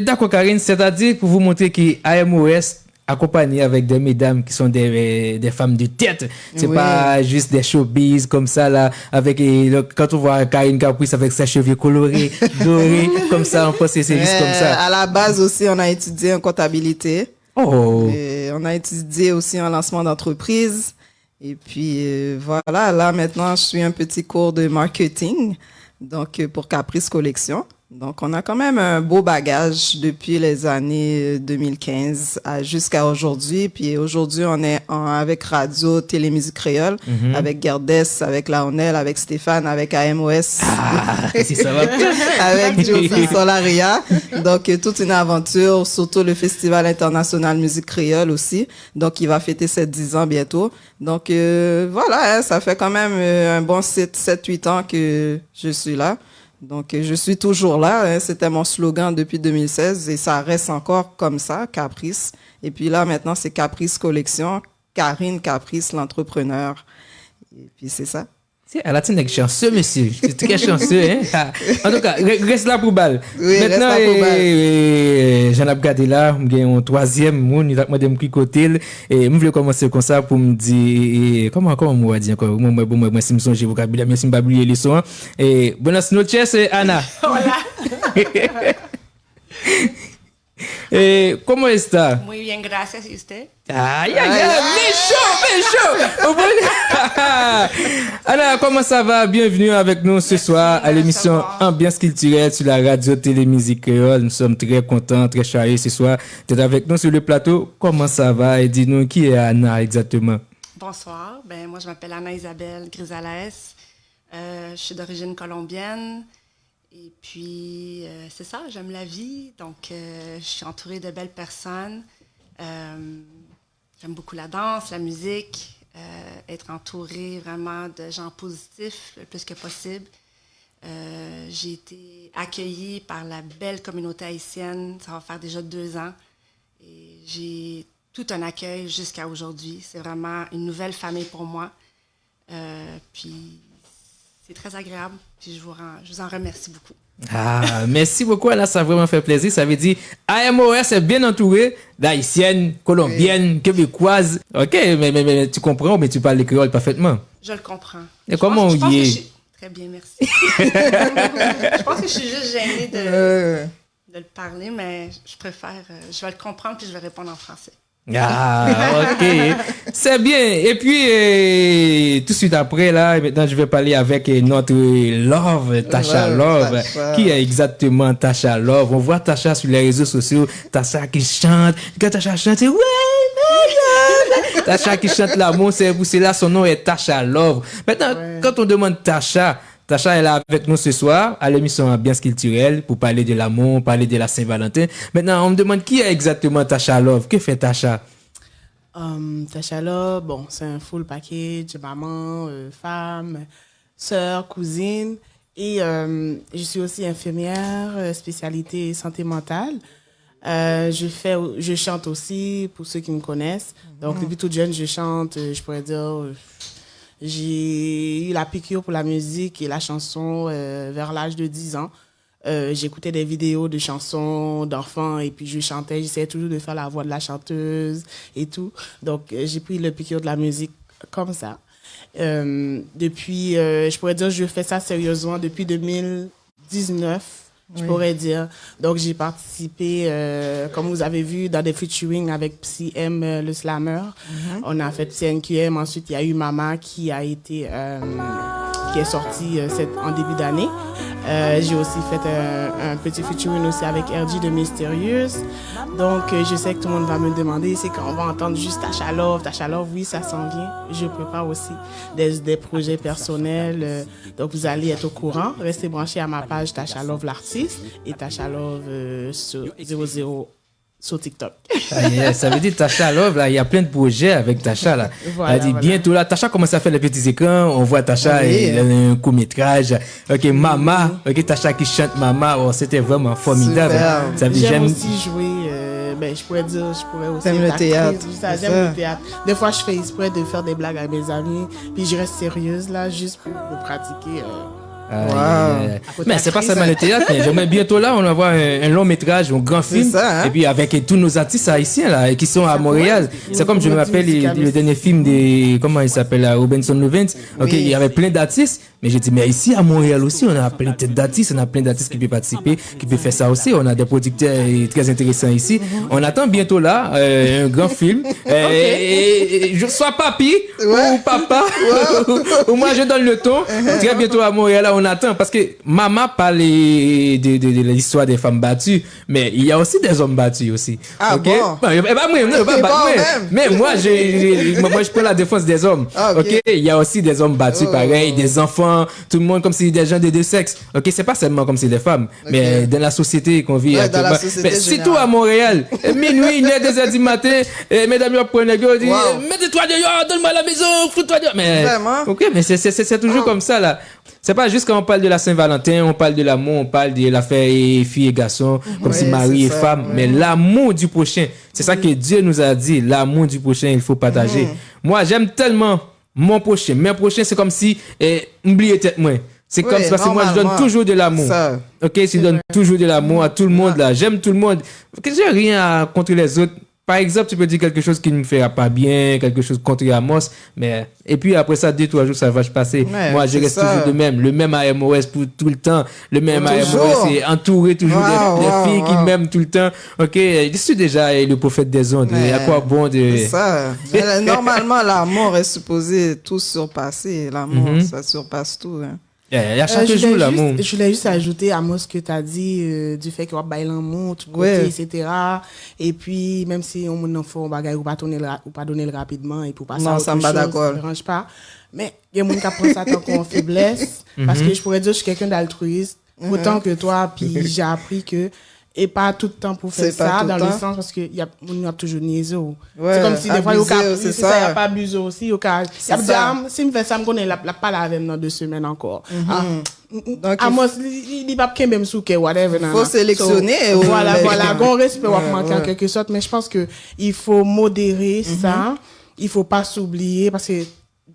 d'accord Karine, c'est-à-dire pour vous montrer que AMOS accompagné avec des mesdames qui sont des femmes de tête. C'est Oui. pas juste des showbiz comme ça là, avec quand on voit Karine Caprice avec sa cheveux colorés, dorés, comme ça, on pense que c'est juste comme ça. À la base aussi, on a étudié en comptabilité. Oh. Et on a étudié aussi en lancement d'entreprise. Et puis voilà, là maintenant, je suis un petit cours de marketing, donc pour Caprice Collection. Donc on a quand même un beau bagage depuis les années 2015 jusqu'à aujourd'hui. Puis aujourd'hui, on est avec Radio Télémusique Créole, avec Gerdès, avec Laonel, avec Stéphane, avec AMOS, Si ça va. avec Josie Solaria. Donc, toute une aventure, surtout le Festival international musique créole aussi. Donc, il va fêter ses 10 ans bientôt. Donc, voilà, hein, ça fait quand même un bon 7-8 ans que je suis là. Donc, je suis toujours là. Hein, c'était mon slogan depuis 2016 et ça reste encore comme ça, Caprice. Et puis là, maintenant, c'est Caprice Collection, Karine Caprice, l'entrepreneur. Et puis, c'est ça. Elle a été chanceux, monsieur. C'est très chanceux, hein. En tout cas, reste là pour balle. Oui, maintenant, reste là pour balle. j'en ai regardé là, j'ai un troisième monde, il a demandé de me côté, et je voulais commencer comme ça pour me dire, comment on va dire encore, moi, si je me songe vocabulaire, mais si je ne vais pas oublier les sons, et buenas noches, Anna. Hola. ¿Cómo está? Muy bien, gracias. ¿Y usted? Aïe, méchant. Anna, comment ça va? Bienvenue avec nous ce soir à l'émission Ambiance culturelle sur la radio Télémusique Créole. Nous sommes très contents, très chargés ce soir d'être avec nous sur le plateau. Comment ça va? Et dis-nous, qui est Anna exactement? Bonsoir. Moi, je m'appelle Anna Isabelle Grisales. Je suis d'origine colombienne. Et puis, c'est ça, j'aime la vie. Donc, je suis entourée de belles personnes. J'aime beaucoup la danse, la musique, être entourée vraiment de gens positifs le plus que possible. J'ai été accueillie par la belle communauté haïtienne. Ça va faire déjà 2 ans. Et j'ai tout un accueil jusqu'à aujourd'hui. C'est vraiment une nouvelle famille pour moi. Puis, c'est très agréable. Puis je vous en remercie beaucoup. Ah, merci beaucoup, Anna, ça a vraiment fait plaisir. Ça veut dire, AMOS est bien entouré d'haïtiennes, colombiennes, québécoises. Ok, mais tu comprends, mais tu parles le créole parfaitement. Je le comprends. Et comment je pense on y que est? Très bien, merci. Je pense que je suis juste gênée de le parler, mais je préfère... je vais le comprendre puis je vais répondre en français. Ah, ok. C'est bien. Et puis, tout de suite après, là, maintenant, je vais parler avec notre Love, Tasha Love. Tasha. Qui est exactement Tasha Love? On voit Tasha sur les réseaux sociaux. Tasha qui chante. Quand Tasha chante, c'est ouais, my love. Tasha qui chante l'amour, c'est là, son nom est Tasha Love. Maintenant, quand on demande Tasha est là avec nous ce soir à l'émission Ambiance culturelle pour parler de l'amour, parler de la Saint-Valentin. Maintenant, on me demande qui est exactement Tasha Love. Que fait Tasha? Tasha Love, bon, c'est un full package, maman, femme, sœur, cousine. Et je suis aussi infirmière, spécialité santé mentale. Je chante aussi, pour ceux qui me connaissent. Donc, depuis toute jeune, je chante, je pourrais dire... J'ai eu la piqûre pour la musique et la chanson vers l'âge de 10 ans. J'écoutais des vidéos de chansons d'enfants et puis je chantais. J'essayais toujours de faire la voix de la chanteuse et tout. Donc, j'ai pris le piqûre de la musique comme ça. Depuis, je pourrais dire, je fais ça sérieusement depuis 2019. Je pourrais dire. Donc, j'ai participé, comme vous avez vu, dans des featuring avec Psy M, le slammer. On a fait Psy NQM. Ensuite, il y a eu Mama qui a été, qui est sortie en début d'année. J'ai aussi fait un petit featuring aussi avec RG de Mysterious. Donc, je sais que tout le monde va me demander, c'est quand on va entendre juste Tasha Love. Tasha Love, oui, ça s'en vient. Je prépare aussi des projets personnels. Donc, vous allez être au courant. Restez branchés à ma page Tasha Love l'artiste et Tasha Love sur 00 sur TikTok. Ah, yeah, ça veut dire Tasha Love, là, il y a plein de projets avec Tasha, là. Voilà, Elle dit bientôt, là, Tasha commence à faire les petits écrans, on voit Tasha, elle a un court-métrage. Ok, Mama, ok, Tasha qui chante Mama, oh, c'était vraiment formidable. Super. Ça veut dire, J'aime aussi jouer, je pourrais aussi T'aimes le être actrice, théâtre, tout ça. c'est J'aime ça. le théâtre. Des fois, je fais exprès de faire des blagues avec mes amis, puis je reste sérieuse, là, juste pour pratiquer. Mais c'est pas seulement le théâtre, mais j'aimerais bientôt là, on va voir un long métrage, un grand film, ça, hein? et puis avec tous nos artistes haïtiens là, qui sont à Montréal. C'est comme je me rappelle le dernier film de, comment il s'appelle, Robinson Levens. Ok, il y avait plein d'artistes, mais j'ai dit, mais ici à Montréal aussi, on a plein d'artistes, on a plein d'artistes qui peuvent participer, qui peuvent faire ça aussi. On a des producteurs très intéressants ici. On attend bientôt là, un grand film. Et je sois papi ou papa, ou moi je donne le ton. Très bientôt à Montréal, là, on attend parce que Mama parle de l'histoire des femmes battues, mais il y a aussi des hommes battus aussi. Ah ok? bon? Mais moi, je prends la défense des hommes. Ah, ok? Il y a aussi des hommes battus, pareil, des enfants, tout le monde comme si des gens de deux sexes. Ok? C'est pas seulement comme si des femmes, mais dans la société qu'on vit dans la actuellement. société Mais générale. surtout à Montréal, minuit, 2h du matin, mesdames, ils prennent le gars, disent, mettez-toi dehors, donne-moi la maison, fous-toi dehors. Mais, Vraiment? ok, mais c'est toujours comme ça, là. C'est pas juste quand on parle de la Saint-Valentin, on parle de l'amour, on parle de l'affaire filles et garçons, comme si mari et c'est ça. femme, mais l'amour du prochain, c'est ça que Dieu nous a dit, l'amour du prochain, il faut partager. Moi, j'aime tellement mon prochain. Mon prochain, c'est comme si, oubliez tête moi. C'est comme ça, parce que moi, je donne normalement. toujours de l'amour. Ça. Ok, je donne toujours de l'amour à tout le monde, là. J'aime tout le monde. J'ai rien contre les autres. Par exemple, tu peux dire quelque chose qui ne me fera pas bien, quelque chose contre Amos, mais, et puis après ça, 2-3 jours, ça va se passer. Ouais, Moi, je c'est reste ça. toujours le même AMOS pour tout le temps, le même Toujours. AMOS est entouré toujours des filles qui wow. m'aiment tout le temps. Ok, je suis déjà le prophète des ondes. Ouais. À quoi bon de... C'est ça. Normalement, l'amour est supposé tout surpasser. L'amour, ça surpasse tout. Hein. Il y a chaque jour l'amour. Je voulais juste ajouter à moi ce que tu as dit du fait qu'on va bailler l'amour, tout côté, Ouais. etc. Et puis, même si on en fait un bagage ou pas donner le rapidement et pour passer Non, à ça autre me bat chose, d'accord. ça me dérange pas. Mais il y a des gens qui prennent ça tant qu'on faiblesse. Parce que je pourrais dire que je suis quelqu'un d'altruiste. Autant que toi, puis j'ai appris que et pas tout le temps pour faire C'est pas ça tout dans le le temps. sens parce que on a toujours niaisé. Ouais, C'est comme si des fois il y a abuser, c'est ça, il y a pas abusé aussi, il y a C'est ça. si me fait ça me connaît la pas la même dans 2 semaines encore. Donc, Amos il pas qu'un même sous que whatever. faut sélectionner, So, voilà, ouais. bon respect va Ouais, manquer en ouais. quelque sorte, mais je pense que il faut modérer ça, il faut pas s'oublier parce que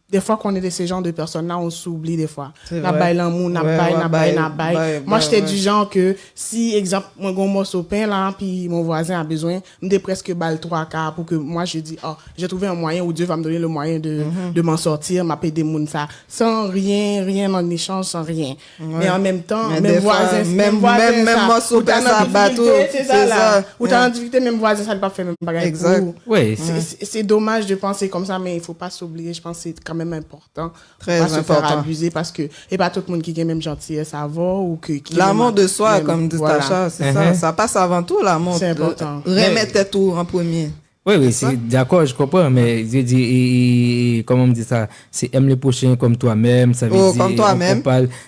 des fois qu'on est de ces genres de personnes-là, on s'oublie des fois. C'est N'a vrai. bail l'amour, n'a Ouais, bail, ouais, n'a bail, n'a bail, bail. Moi, j'étais du genre que si, exemple, moi, j'ai un morceau de pain là, puis mon voisin a besoin, m'dé presque balle 3 quarts pour que moi, je dis, oh, j'ai trouvé un moyen, ou Dieu va me donner le moyen de m'en sortir, m'a payé des mouns ça. Sans rien en échange, sans rien. Mais en même temps, Mais même des fois, voisin, même ça. morceau Ou t'as de ça, une bateau, difficulté, c'est ça, c'est là. ça. Ou t'as une difficulté, même voisin, ça ne pas faire même bagage. Exact. Ouais. C'est dommage de penser comme ça, mais il faut pas s'oublier. Je pense que c'est quand même important. Très Pas se faire important. abuser parce que, et pas tout le monde qui a même gentillesse à avoir ou qui L'amour même- de soi, même- comme dit voilà. Tacha, c'est ça. Ça passe avant tout, l'amour. C'est important. Remettez tout en premier. Oui, c'est d'accord, je comprends, mais je dis, comment on me dit ça, c'est aime le prochain comme toi-même, ça veut Oh, dire, comme toi-même.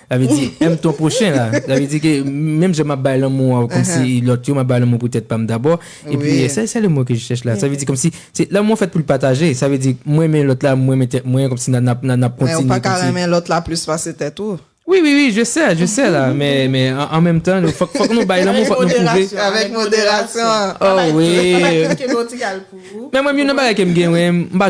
Ça veut dire, aime ton prochain, là. Ça veut dire que même je m'aballe l'amour, comme si l'autre, m'aballe l'amour peut-être pas d'abord. Et Oui. puis, c'est le mot que je cherche là. Ça veut dire comme si, c'est l'amour fait pour le partager. Ça veut dire, moi, mais l'autre là, moi, comme si n'a Mais on continué. pas comme si- carrément l'autre là plus passer tête tout. Oui, je sais là, mais en même temps, faut que nous baille l'amour, faut que nous prouver. Avec modération. Oh oui. Mais Mais moi, je ne sais pas que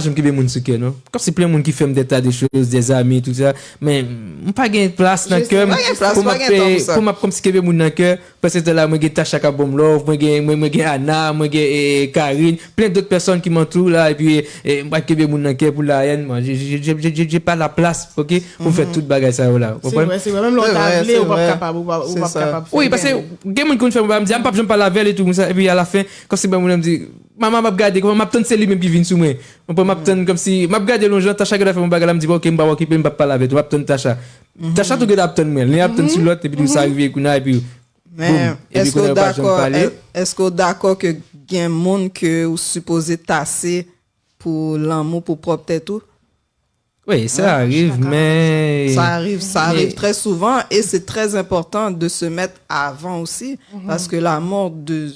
je suis moun souke, non? Comme c'est plein de monde qui fait des tas de choses, des amis, tout ça. Mais, je pas de place dans le cœur. Pas gain place, Pour pas gain temps pour ça. pour comme si que moun dans le cœur. Parce que là, moi, j'ai Tasha Kabom Love, moi, j'ai Anna, moi, j'ai Karine, plein d'autres personnes qui m'entourent là. Et puis, moi, que moun dans le cœur pour la haine. Moi, j'ai pas la place, ok? Pour faire toute bagage ça, là. C'est vrai, même l'autre C'est vrai, a c'est ou pas vrai. capable, ou pas C'est ça. capable. Oui, parce que, il y a des gens qui me disent, papa, je ne pas la veille et tout, ça. Et puis, à la fin, quand c'est bon, on me dit, maman m'a regardé, comment m'a tante c'est lui-même qui vient sous moi. On peut m'attendre comme si, m'a regardé l'onge, Tacha qui a fait mon bagage, me dit, ok, m'ba occuper, m'ba pas laver, tu vas attendre Tacha. Tacha, tout que attendre moi, les attendre sur l'autre, et puis tout ça arrive, et puis, Mais boum. Et est-ce puis, que qu'on a pas jamais d'accord, parlé. est-ce que d'accord que il y a un monde que vous supposez tasser pour l'amour pour propre tête tout? Oui, ça arrive, mais. Ça arrive Mais- très souvent et c'est très important de se mettre avant aussi parce que l'amour de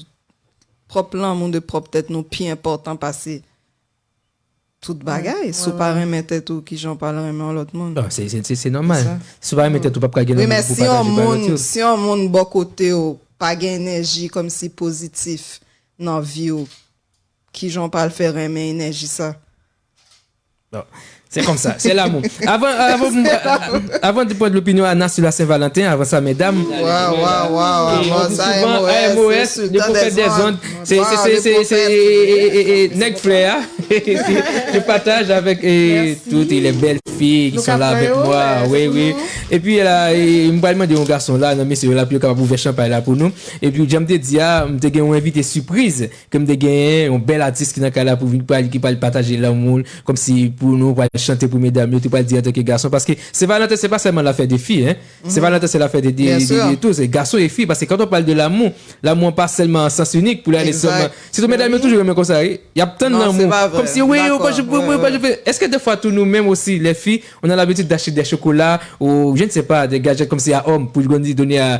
propre l'amour de propre tête nous plus important passer toute bagaille sous parrain mettait tout qui j'en parlerai mais en l'autre monde. Non, c'est normal. ça. Souvent, mettez tout pas gagner Oui mais pour si on partager par monde l'autre. si on monde bon côté ou pas gain énergie comme si positif dans vie ou qui j'en parle faire aimer énergie ça. Non, c'est comme ça, c'est l'amour. Avant de prendre l'opinion Anna sur la Saint-Valentin, avant ça, mesdames. Waouh, Et on dit ça, souvent, MOS, MOS, c'est le prophète des ondes, c'est Wow, le prophète. Neg Flair. Je partage avec toutes les belles filles qui Nous sont là avec captons, moi. ouais, Oui, oui. Et puis, là, il m'a demandé un garçon là, non, mais c'est là, puis capable d'ouvrir champagne là pour nous. Et puis, j'aime te dire, je t'ai un invité surprise, comme de gagner un bel artiste qui n'a là pour venir qui parle partager l'amour, comme si pour nous, pour chanter pour mesdames, tu pas dire en tant que garçon. Parce que c'est Valentin, c'est pas seulement l'affaire des filles, hein. C'est Valentin, c'est l'affaire de tous, c'est garçons et filles. Parce que quand on parle de l'amour pas seulement en sens unique pour aller Exact. seulement. Si tu mesdames toujours aimé comme ça, il y a tant Non, c'est d'amour. pas vrai. Comme si, oui, D'accord, je fais. Est-ce que des fois, tous nous-mêmes aussi, les filles, on a l'habitude d'acheter des chocolats ou, je ne sais pas, des gadgets comme si à homme pour donner à,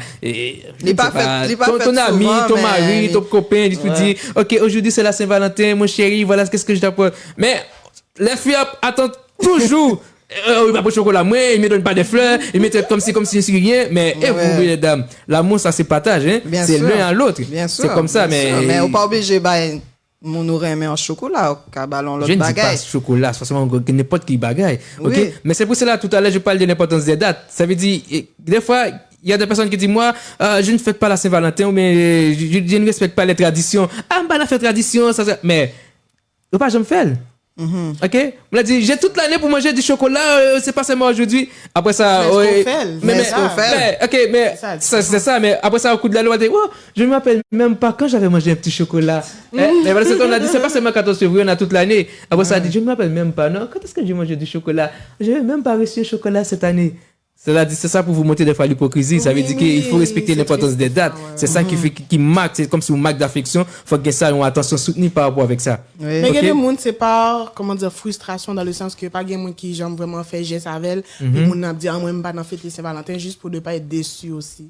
ton ami, souvent, ton mais- mari, ton copain, tu dis, ok, aujourd'hui c'est la Saint-Valentin, mon chéri, voilà qu'est-ce que je t'apporte. Mais, les filles attendent toujours. Il va pas de chocolat, moi, il me donne pas de fleurs, il me traite comme si je suis rien, mais, vous, les dames, l'amour, ça se partage, hein. Bien C'est sûr. l'un à l'autre. Bien sûr. C'est comme ça, bien mais. sûr. Mais on pas obligé bah mon nous remet en chocolat car ballon Je l'autre ne dis pas bagaille. chocolat, c'est forcément n'importe qui bagaille. Ok? Oui. Mais c'est pour cela, tout à l'heure, je parle de l'importance des dates. Ça veut dire, des fois, il y a des personnes qui disent, moi, je ne fête pas la Saint-Valentin, mais je ne respecte pas les traditions. Ah, bah, la fait tradition, ça. Mais, je pas, je me fais. Ok? On a dit, j'ai toute l'année pour manger du chocolat, c'est pas seulement aujourd'hui. Après ça, Mais ouais, ce qu'on fait, mais ce qu'on fait. ok, mais c'est ça, mais après ça, au coup de la loi, on a dit, oh, je ne me rappelle même pas quand j'avais mangé un petit chocolat. Mais voilà, c'est ce qu'on a dit, c'est pas seulement 14 février, on a toute l'année. Après ça, on a dit, je ne me rappelle même pas, non, quand est-ce que j'ai mangé du chocolat? Je n'ai même pas reçu un chocolat cette année. C'est ça pour vous montrer des fois l'hypocrisie. Ça veut dire qu'il faut respecter c'est l'importance triste, des dates. C'est ça qui fait, qui marque, c'est comme si on marque d'affection. Faut que ça, on a attention soutenue par rapport avec ça. Oui. Mais il y a Ok. des gens, c'est pas, comment dire, frustration dans le sens que pas des gens qui j'aime vraiment faire geste avec elle. Les gens n'a dit, ah, moi, je pas fêter Saint-Valentin juste pour ne pas être déçu aussi.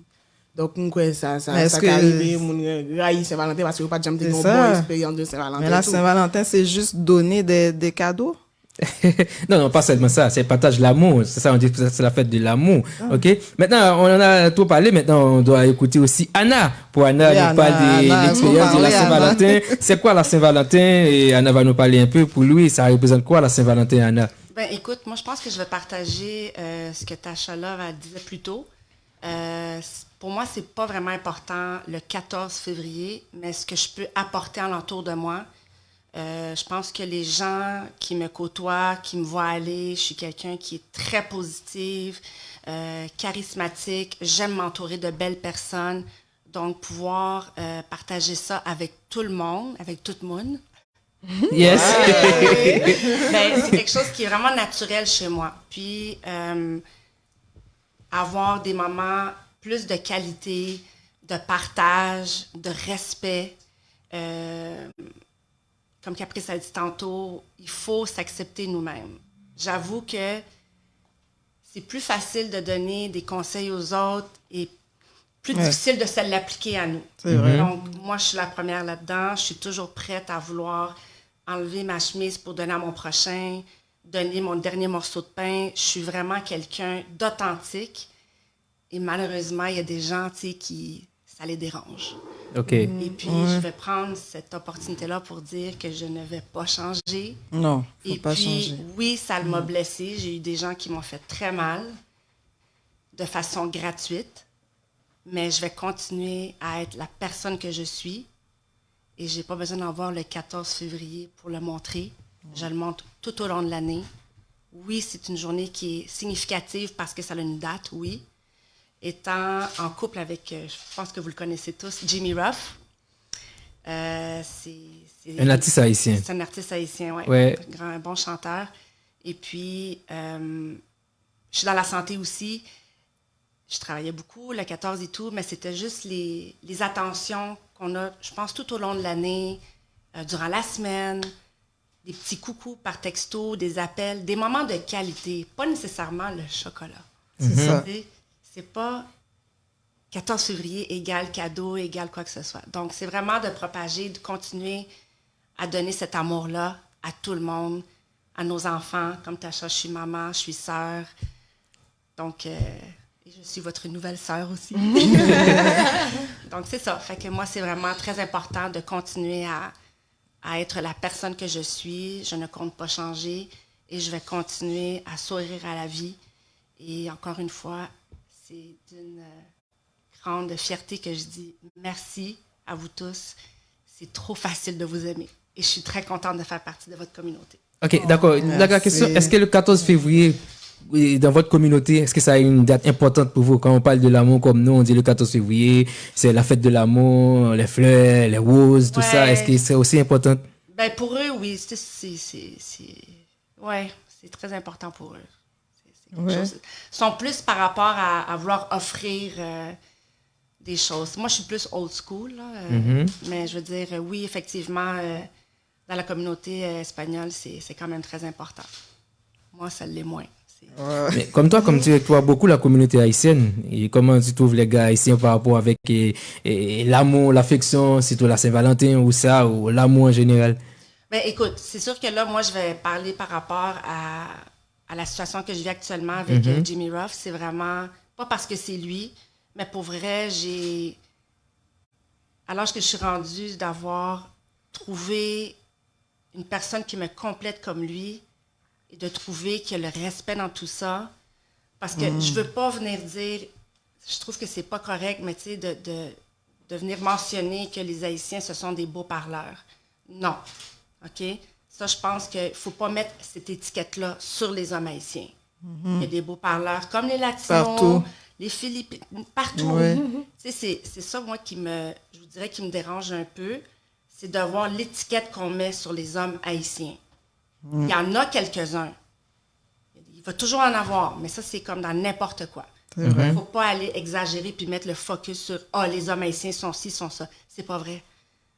Donc, quoi, ça Mais est-ce peut que- arriver, mon raï Saint-Valentin parce que pas jamais C'est une bonne ça. expérience de Saint-Valentin. Mais la et tout. Saint-Valentin c'est juste donner des cadeaux. Non, pas seulement ça, c'est partage l'amour. C'est ça, on dit que c'est la fête de l'amour. Ok? Maintenant, on en a tout parlé. Maintenant, on doit écouter aussi Anna. Pour Anna, Oui, nous Anna, parle de Anna, l'expérience faut de la parler, Saint-Valentin. C'est quoi la Saint-Valentin? Et Anna va nous parler un peu. Pour lui, ça représente quoi la Saint-Valentin, Anna? Ben, écoute, moi, je pense que je vais partager ce que Tasha Love disait plus tôt. Pour moi, c'est pas vraiment important le 14 février, mais ce que je peux apporter alentour de moi. Je pense que les gens qui me côtoient, qui me voient aller, je suis quelqu'un qui est très positive, charismatique, j'aime m'entourer de belles personnes. Donc, pouvoir partager ça avec tout le monde, avec tout le monde. Yes. Ben, c'est quelque chose qui est vraiment naturel chez moi. Puis, avoir des moments plus de qualité, de partage, de respect. Comme Caprice a dit tantôt, il faut s'accepter nous-mêmes. J'avoue que c'est plus facile de donner des conseils aux autres et plus difficile de se l'appliquer à nous. C'est vrai. Donc, moi, je suis la première là-dedans. Je suis toujours prête à vouloir enlever ma chemise pour donner à mon prochain, donner mon dernier morceau de pain. Je suis vraiment quelqu'un d'authentique. Et malheureusement, il y a des gens, tu sais, qui ça les dérange. OK. Et puis, je vais prendre cette opportunité-là pour dire que je ne vais pas changer. Non, faut Et pas puis, changer. oui, ça m'a blessée. J'ai eu des gens qui m'ont fait très mal de façon gratuite. Mais je vais continuer à être la personne que je suis. Et je n'ai pas besoin d'en voir le 14 février pour le montrer. Je le montre tout au long de l'année. Oui, c'est une journée qui est significative parce que ça a une date, oui. Étant en couple avec, je pense que vous le connaissez tous, Jimmy Ruff. C'est Un artiste haïtien. C'est un artiste haïtien, oui. Ouais. Un bon chanteur. Et puis, je suis dans la santé aussi. Je travaillais beaucoup, le 14 et tout, mais c'était juste les attentions qu'on a, je pense, tout au long de l'année, durant la semaine, des petits coucous par texto, des appels, des moments de qualité, pas nécessairement le chocolat. C'est ça. C'est pas 14 février égale cadeau, égale quoi que ce soit. Donc, c'est vraiment de propager, de continuer à donner cet amour-là à tout le monde, à nos enfants. Comme Tasha, je suis maman, je suis sœur. Donc, je suis votre nouvelle sœur aussi. Donc, c'est ça. Fait que moi, c'est vraiment très important de continuer à être la personne que je suis. Je ne compte pas changer et je vais continuer à sourire à la vie. Et encore une fois, c'est d'une grande fierté que je dis merci à vous tous. C'est trop facile de vous aimer. Et je suis très contente de faire partie de votre communauté. OK, d'accord. La question, est-ce que le 14 février, dans votre communauté, est-ce que ça a une date importante pour vous? Quand on parle de l'amour comme nous, on dit le 14 février, c'est la fête de l'amour, les fleurs, les roses, tout ça. Est-ce que c'est aussi important? Ben pour eux, oui. Ouais, c'est très important pour eux. C'est quelque chose. Ils sont plus par rapport à vouloir offrir des choses. Moi, je suis plus old school, là, mais je veux dire, oui, effectivement, dans la communauté espagnole, c'est quand même très important. Moi, ça l'est moins. Mais comme toi, comme tu vois beaucoup la communauté haïtienne, et comment tu trouves les gars haïtiens par rapport avec l'amour, l'affection, surtout la Saint-Valentin ou ça, ou l'amour en général? Ben écoute, c'est sûr que là, moi, je vais parler par rapport à la situation que je vis actuellement avec Jimmy Ruff. C'est vraiment, pas parce que c'est lui, mais pour vrai, à l'âge que je suis rendue, d'avoir trouvé une personne qui me complète comme lui, et de trouver qu'il y a le respect dans tout ça. Parce que je veux pas venir dire, je trouve que c'est pas correct, mais tu sais, de venir mentionner que les Haïtiens, ce sont des beaux parleurs. Non. OK? Ça, je pense qu'il faut pas mettre cette étiquette-là sur les hommes haïtiens. Il y a des beaux parleurs, comme les Latinos, Partout. les Philippines, partout. Ouais. Tu sais, c'est ça, moi, je vous dirais, qui me dérange un peu, c'est de voir l'étiquette qu'on met sur les hommes haïtiens. Il y en a quelques-uns. Il va toujours en avoir, mais ça, c'est comme dans n'importe quoi. Il ne faut pas aller exagérer puis mettre le focus sur « Ah, les hommes haïtiens sont ci, sont ça ». C'est pas vrai.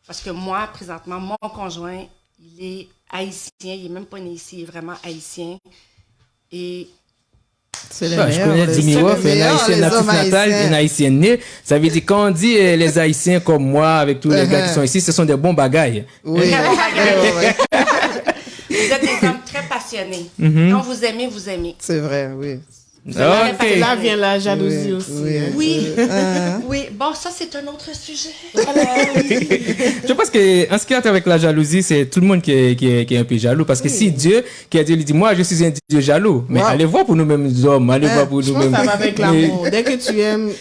Parce que moi, présentement, mon conjoint, il est haïtien. Il n'est même pas né ici, il est vraiment haïtien. Et C'est les Je meilleurs. connais Jimmy Ruff, un haïtien natif natal, un haïtien né. Ça veut dire quand on dit les haïtiens comme moi, avec tous les gars qui sont ici, ce sont des bons bagailles. Oui. vous êtes des hommes très passionnés. Quand vous aimez, vous aimez. C'est vrai, oui. Ok. Là vient la jalousie aussi. hein. Oui, oui. Bon, ça, c'est un autre sujet. Je pense que en ce qui est avec la jalousie, c'est tout le monde qui est un peu jaloux. Parce que si Dieu, qui a dit, il dit, moi, je suis un Dieu jaloux. Mais Wow. allez voir pour nous-mêmes hommes, allez voir pour Je pense que nous-mêmes. ça va avec l'amour. Dès que tu aimes,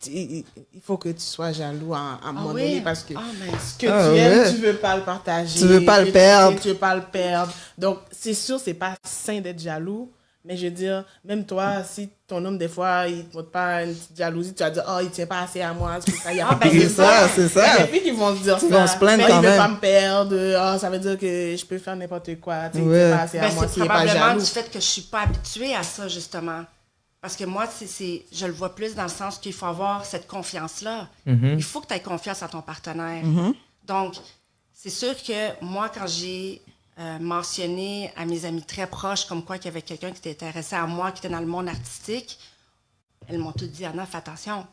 il faut que tu sois jaloux à un moment oui? donné parce que Ah, mais... ce que Ah, tu aimes, ouais. tu veux pas le partager. Tu veux pas le perdre. Tu veux pas le perdre. Donc, c'est sûr, c'est pas sain d'être jaloux. Mais je veux dire, même toi, si ton homme, des fois, il te montre pas une petite jalousie, tu vas dire, oh, il tient pas assez à moi, c'est pour ça, il y a Ah, pas ben, de C'est ça, c'est Il y a ça. des filles qui vont se dire Ils ça. vont se plaindre mais quand il veut même. pas me perdre. Oh, ça veut dire que je peux faire n'importe quoi. Tu sais, il Ouais. tient pas assez à Ben, moi c'est s'il est pas probablement jaloux. du fait que je suis pas habituée à ça, justement. Parce que moi, je le vois plus dans le sens qu'il faut avoir cette confiance-là. Il faut que tu aies confiance à ton partenaire. Donc, c'est sûr que moi, quand j'ai mentionné à mes amis très proches comme quoi qu'il y avait quelqu'un qui était intéressé à moi, qui était dans le monde artistique, elles m'ont toutes dit, Anna, fais attention.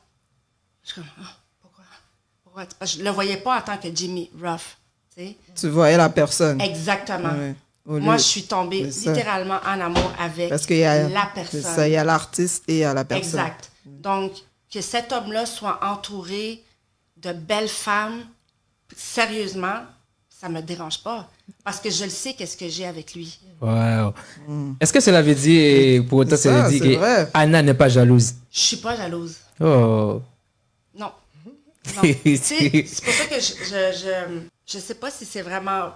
Je suis comme, ah, pourquoi? Parce que je le voyais pas en tant que Jimmy Ruff, tu sais. Tu voyais la personne. Exactement. Ouais. Au Moi, lieu- je suis tombée c'est ça. littéralement en amour avec Parce qu'il y a la c'est personne. ça, il y a l'artiste et il y a la personne. Exact. Donc, que cet homme-là soit entouré de belles femmes, sérieusement, ça me dérange pas. Parce que je le sais qu'est-ce que j'ai avec lui. Wow. Est-ce que cela veut dire, pour autant, C'est ça ça, veut dire c'est que vrai. Anna n'est pas jalouse? Je suis pas jalouse. Oh. Non. Non. Tu sais, c'est pour ça que je sais pas si c'est vraiment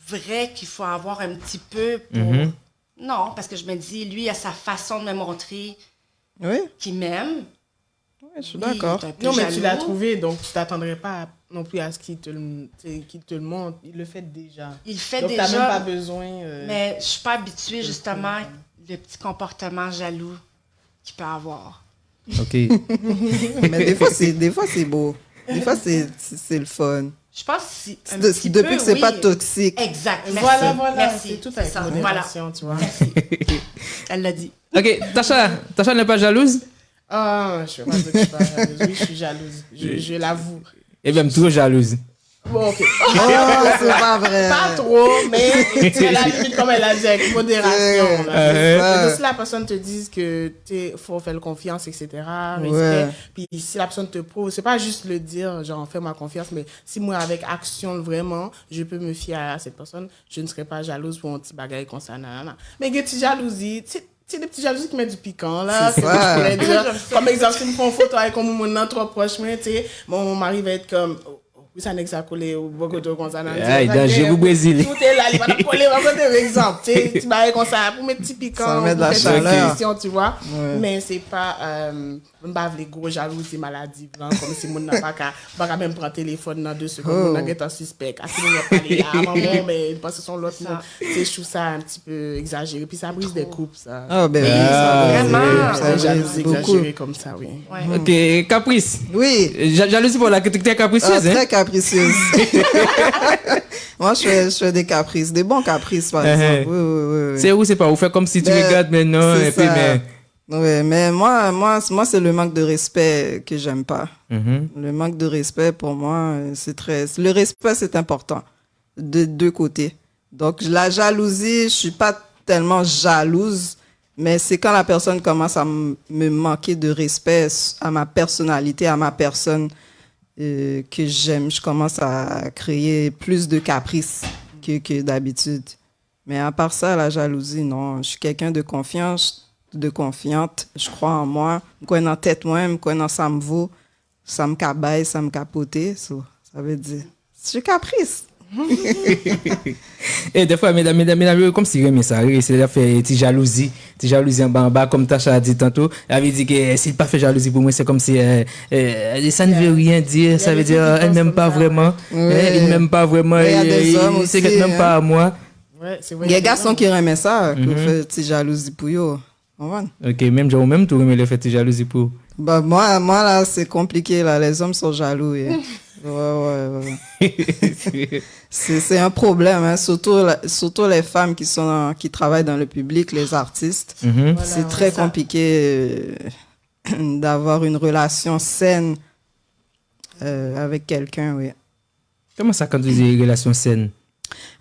vrai qu'il faut avoir un petit peu pour... Non, parce que je me dis, lui, il a sa façon de me montrer Oui, qu'il m'aime. je suis Lui, il d'accord. est un peu Non, mais tu jaloux. l'as trouvé, donc tu t'attendrais pas non plus à ce qu'il te le montre. Il le fait déjà. Il le fait donc, déjà. t'as même pas besoin... Mais je suis pas habituée, justement, le petit comportement jaloux qu'il peut avoir. OK. Mais des fois, c'est beau. Des fois, c'est le fun. Je pense que si, un petit Depuis peu, que c'est oui. pas toxique. Exact. Merci. Voilà, Merci. c'est tout C'est avec ça. modération, tu vois. Elle l'a dit. OK, Tasha n'est pas jalouse? Ah, je vais pas dire que je suis pas jalouse. Oui, je suis jalouse. Je l'avoue. Eh bien, trop jalouse. Bon, ok. Oh, c'est pas vrai. Pas trop, mais tu à la limite, comme elle a dit, avec modération. là. Ouais. Parce que si la personne te dit que faut faire confiance, etc., respect, Ouais. puis si la personne te prouve, c'est pas juste le dire, genre, fais-moi confiance, mais si moi, avec action, vraiment, je peux me fier à cette personne, je ne serai pas jalouse pour un petit bagage comme ça, nanana. Mais que tu jalousie, c'est des petites jalousies qui mettent du piquant, là. C'est C'est ça. ce que je pourrais dire. Comme exemple, si je me prends une photo avec mon trop proche, mais tu sais, mon mari va être comme, oui, ça n'est que ça collé au Bogota comme ça. Aïe, danger au Brésil. Tout est là, il va te coller, on va donner un exemple. Tu sais, tu vas comme ça, pour mes petits piquants, Ça met de la pour faire des chaleur. questions, tu vois. Ouais. Mais c'est pas, les gros jalousies maladies, hein, comme si mon n'a pas même prendre téléphone dans 2 secondes, on a un suspect. À ce moment pas là, maman, mais il pense que son l'autre monde. Tu sais, je trouve ça un petit peu exagéré. Puis ça brise des couples, ça. Ah, ben oui. Vraiment. Ça Des jalousies brise beaucoup. exagérées comme ça, oui. Ouais. OK, caprice. Oui. Jalousie pour la que tu es Ah, capricieuse, hein? très capricieuse. Moi, je fais des caprices, des bons caprices, par exemple. Oui. C'est où, c'est pas où? Fais comme si tu Ben, regardes maintenant, c'est et puis, ça. mais... Oui, mais moi, c'est le manque de respect que j'aime pas. Mhm. Le manque de respect, pour moi, le respect, c'est important. De deux côtés. Donc, la jalousie, je suis pas tellement jalouse, mais c'est quand la personne commence à me manquer de respect à ma personnalité, à ma personne, que j'aime. Je commence à créer plus de caprices que d'habitude. Mais à part ça, la jalousie, non. Je suis quelqu'un de confiance, de confiante. Je crois en moi. Je crois en tête moi, je crois en ça me vaut, ça me cabaye, ça me capote. So, ça veut dire, je suis caprice. Et des fois, mesdames, comme si remet ça, c'est la fait jalousie en bas, comme Tasha a dit tantôt. Elle avait dit que s'il pas fait jalousie pour moi, c'est comme si ça ne veut rien dire. Ça veut dire elle m'aime pas vraiment. Ouais. Il m'aime pas vraiment. Mais il y a des hommes Il c'est aussi, même hein. pas à moi. Ouais, c'est Il vrai. y a des garçons qui remettent ça, qui font petite jalousie pour eux. Comprends? Ok, même tout remet le fait jalousie pour. Bah, moi, là, c'est compliqué, là. Les hommes sont jaloux. Yeah. Ouais. C'est un problème, hein. Surtout les femmes qui travaillent dans le public, les artistes. Mhm. Voilà, C'est très compliqué d'avoir une relation saine avec quelqu'un, oui. Comment ça quand tu dis relation saine?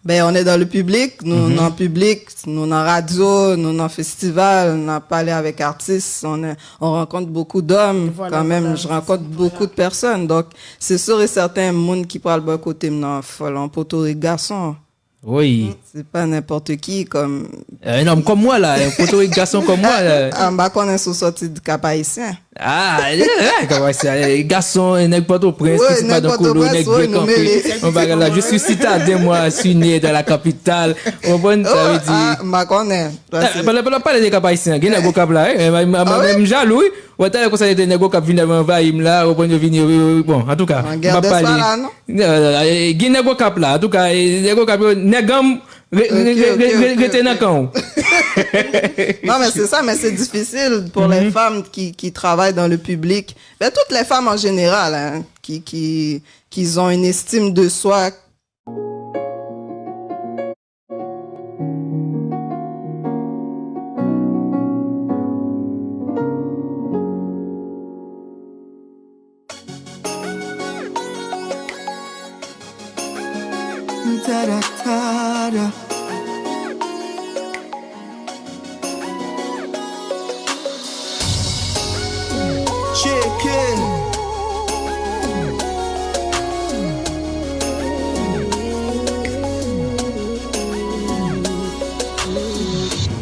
Ben, on est dans le public, nous dans le public, nous dans radio, nous dans le festival, on a parlé avec artistes, on rencontre beaucoup d'hommes, Voilà, quand même, voilà, je rencontre beaucoup de personnes. Donc, c'est sûr et certain, monde qui parle bon côté, non, folle, en poteau et garçon. Oui. C'est pas n'importe qui, comme, Un homme comme moi, là. Un poteau et garçon comme moi, là. en bas qu'on est sous sorti du Cap Haïtien. Ah, comment c'est? Garçon, nèg Port-au-Prince, Ouais, qui c'est pas nèg dans Colo, Port-au-Prince, nèg ouais, de nous campé. mêlés. On va là, je suis citadin, moi, je suis né dans la capitale. On va, ça veut dire. M'en connais. Pas parler des cap haïtiens, il y a des cap là, même jaloux, ou t'as comme ça des nèg cap venir envahir là, ou venir bon, en tout cas, En guerre d'espoir, non? il y a nèg cap là, en tout cas, nèg cap nègam rete dans camp. Non, mais c'est ça, mais c'est difficile pour les femmes qui travaillent dans le public. Ben, toutes les femmes en général, hein, qui ont une estime de soi.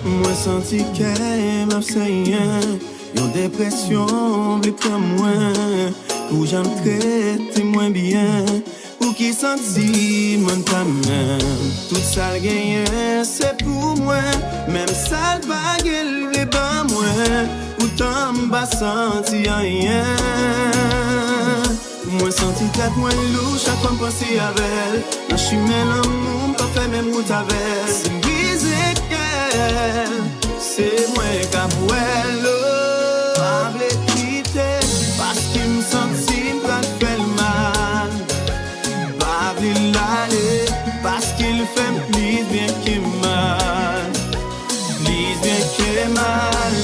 Moi senti qu'elle m'a fait yon dépression, blé prend moins, ou j'en traite moins bien, ou qui senti mon pas même. Tout ça le gagne, c'est pour moi, même ça le bague le bas moins, autant m'ba senti rien. Moi senti tête moins lourd, chaque fois m'penser avec elle, dans chemin l'amour, pas fait même route avec elle. C'est brisé qu'elle, c'est moi qu'elle pas vle quitter, parce qu'il me sentit pas fait le mal. Pas vle l'aller, parce qu'il fait plus bien que mal. Plus bien que mal,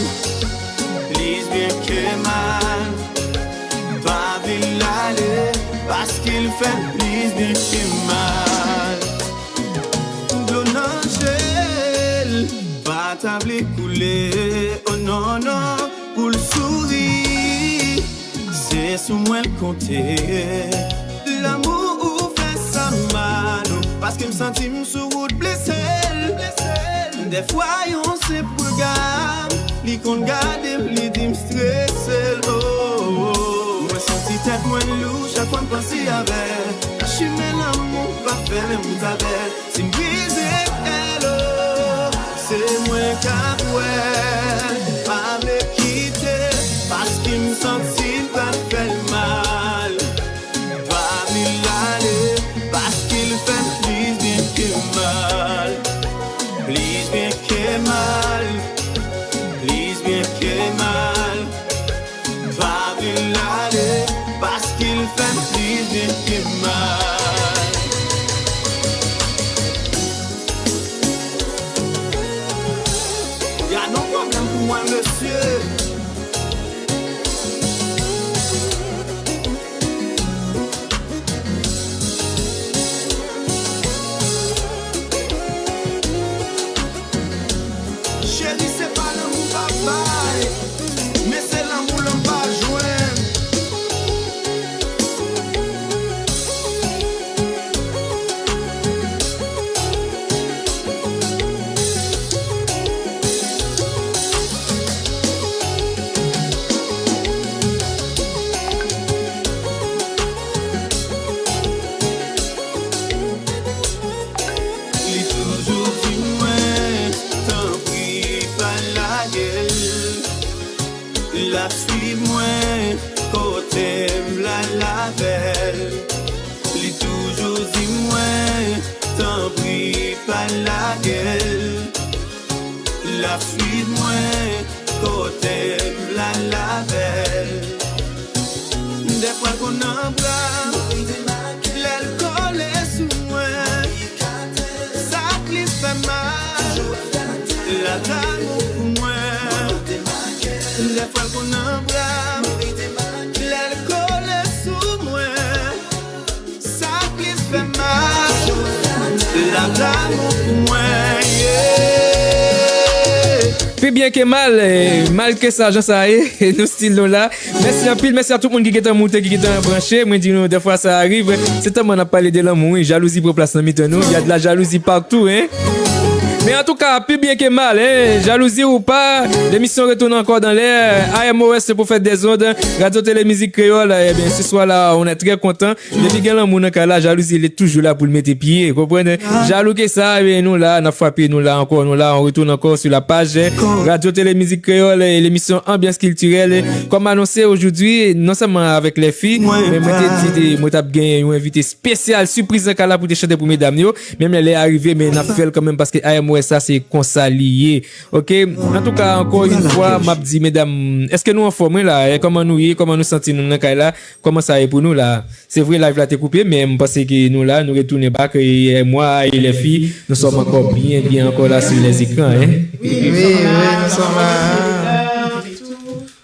plus bien que mal. Pas vle l'aller, parce qu'il fait plus bien que mal. L'angel, pas table couler, oh non non, pour le sourire, c'est sous moi le compter. L'amour ou fait ça mal, parce que me sentis sous route blessé. Des fois on se programme, li qu'on garde, li dit me stresser. Oh, moi senti tête moins lourd, chaque fois me penser avec. Je suis l'amour, pas faire les mots avec. Si me brise elle, c'est moi qu'à pas me quitter, parce qu'il me sentit pas faire mal. Pas me l'aller, parce qu'il fait plus bien que mal. Plus bien que mal, plus bien que mal. Pas me l'aller, parce qu'il fait plus bien que mal. Y'a non problème pour moi, monsieur. Chérie, c'est pas l'amour papa, mais c'est l'amour l'homme pas joindre. Il est toujours dit moins, tant pis pas la gueule. La suivre moins, côté la belle. Il est toujours dit moins, tant pis pas la gueule. La suivre moins, côté la belle. Des fois qu'on embrasse, l'alcool est sous moi. Ça glisse fait mal, la drague pour moi. Les fois qu'on embrasse, l'alcool est sous moi. Ça glisse fait mal, la bien que mal, mal que ça, ça est, nous style nous là. Merci un pile, merci à tout le monde qui est en monté, qui est en branché. Moi, dis nous, des fois ça arrive. C'est un on a parlé de l'amour, jalousie pour place dans nous. Il y a de la jalousie partout, hein. Mais en tout cas, plus bien que mal, hein. Jalousie ou pas, l'émission retourne encore dans l'air. AMOS, c'est pour faire des ondes. Radio Télé Musique Créole, eh bien, ce soir-là, on est très content. Depuis qu'il y a l'amour dans la jalousie, il est toujours là pour le mettre pied. Vous comprenez? Jaloux que ça, eh, nous là, on a frappé, nous là, encore, nous là, on retourne encore sur la page Radio Télé Musique Créole et l'émission Ambiance Culturelle. Comme annoncé aujourd'hui, non seulement avec les filles, mais moi, t'as gagné un invité spécial, surprise là pour te chanter pour mesdames, même elle est arrivée, mais on a fait quand même parce que AMOS, ça c'est consalié. OK, en tout cas encore une fois m'a dit mesdames, est-ce que nous en forme là, comment nous sentir nous dans là, comment ça est pour nous là? C'est vrai live là t'es coupé mais je pense que nous là nous retourner back et moi et les filles, nous sommes encore bien encore là sur les écrans hein. Oui, nous sommes là.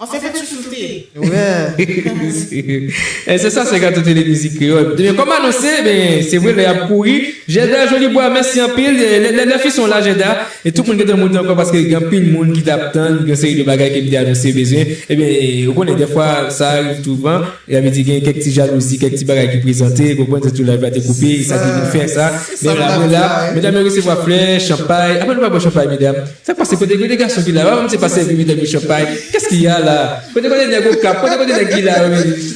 On s'est fait chouchouter. Ouais. Et c'est ça, c'est Radio Télé Musique Créole. Comme annoncé, ben, c'est vrai, il a pourri. Jeda, joli bois, merci en pile. Les filles sont là, Jeda. Et tout le monde qui est monté encore parce qu'il y a pile de monde qui t'attend, qui a une série de bagages qui a annoncé besoin. Eh bien, vous connaissez des fois, ça arrive souvent. Il y avait dit qu'il y a quelques petites jalousies, quelques petits bagages qui présentaient. Vous comprenez, tout là, va te couper, ça qui fait ça. Mais là, mesdames, recevoir flèche, champagne. Après, nous va boire champagne, mesdames. Ça passe côté des garçons qui là, même c'est passé, mesdames, champagne. Qu'est-ce qu'il y a là? Côté des cap, côté des qui là,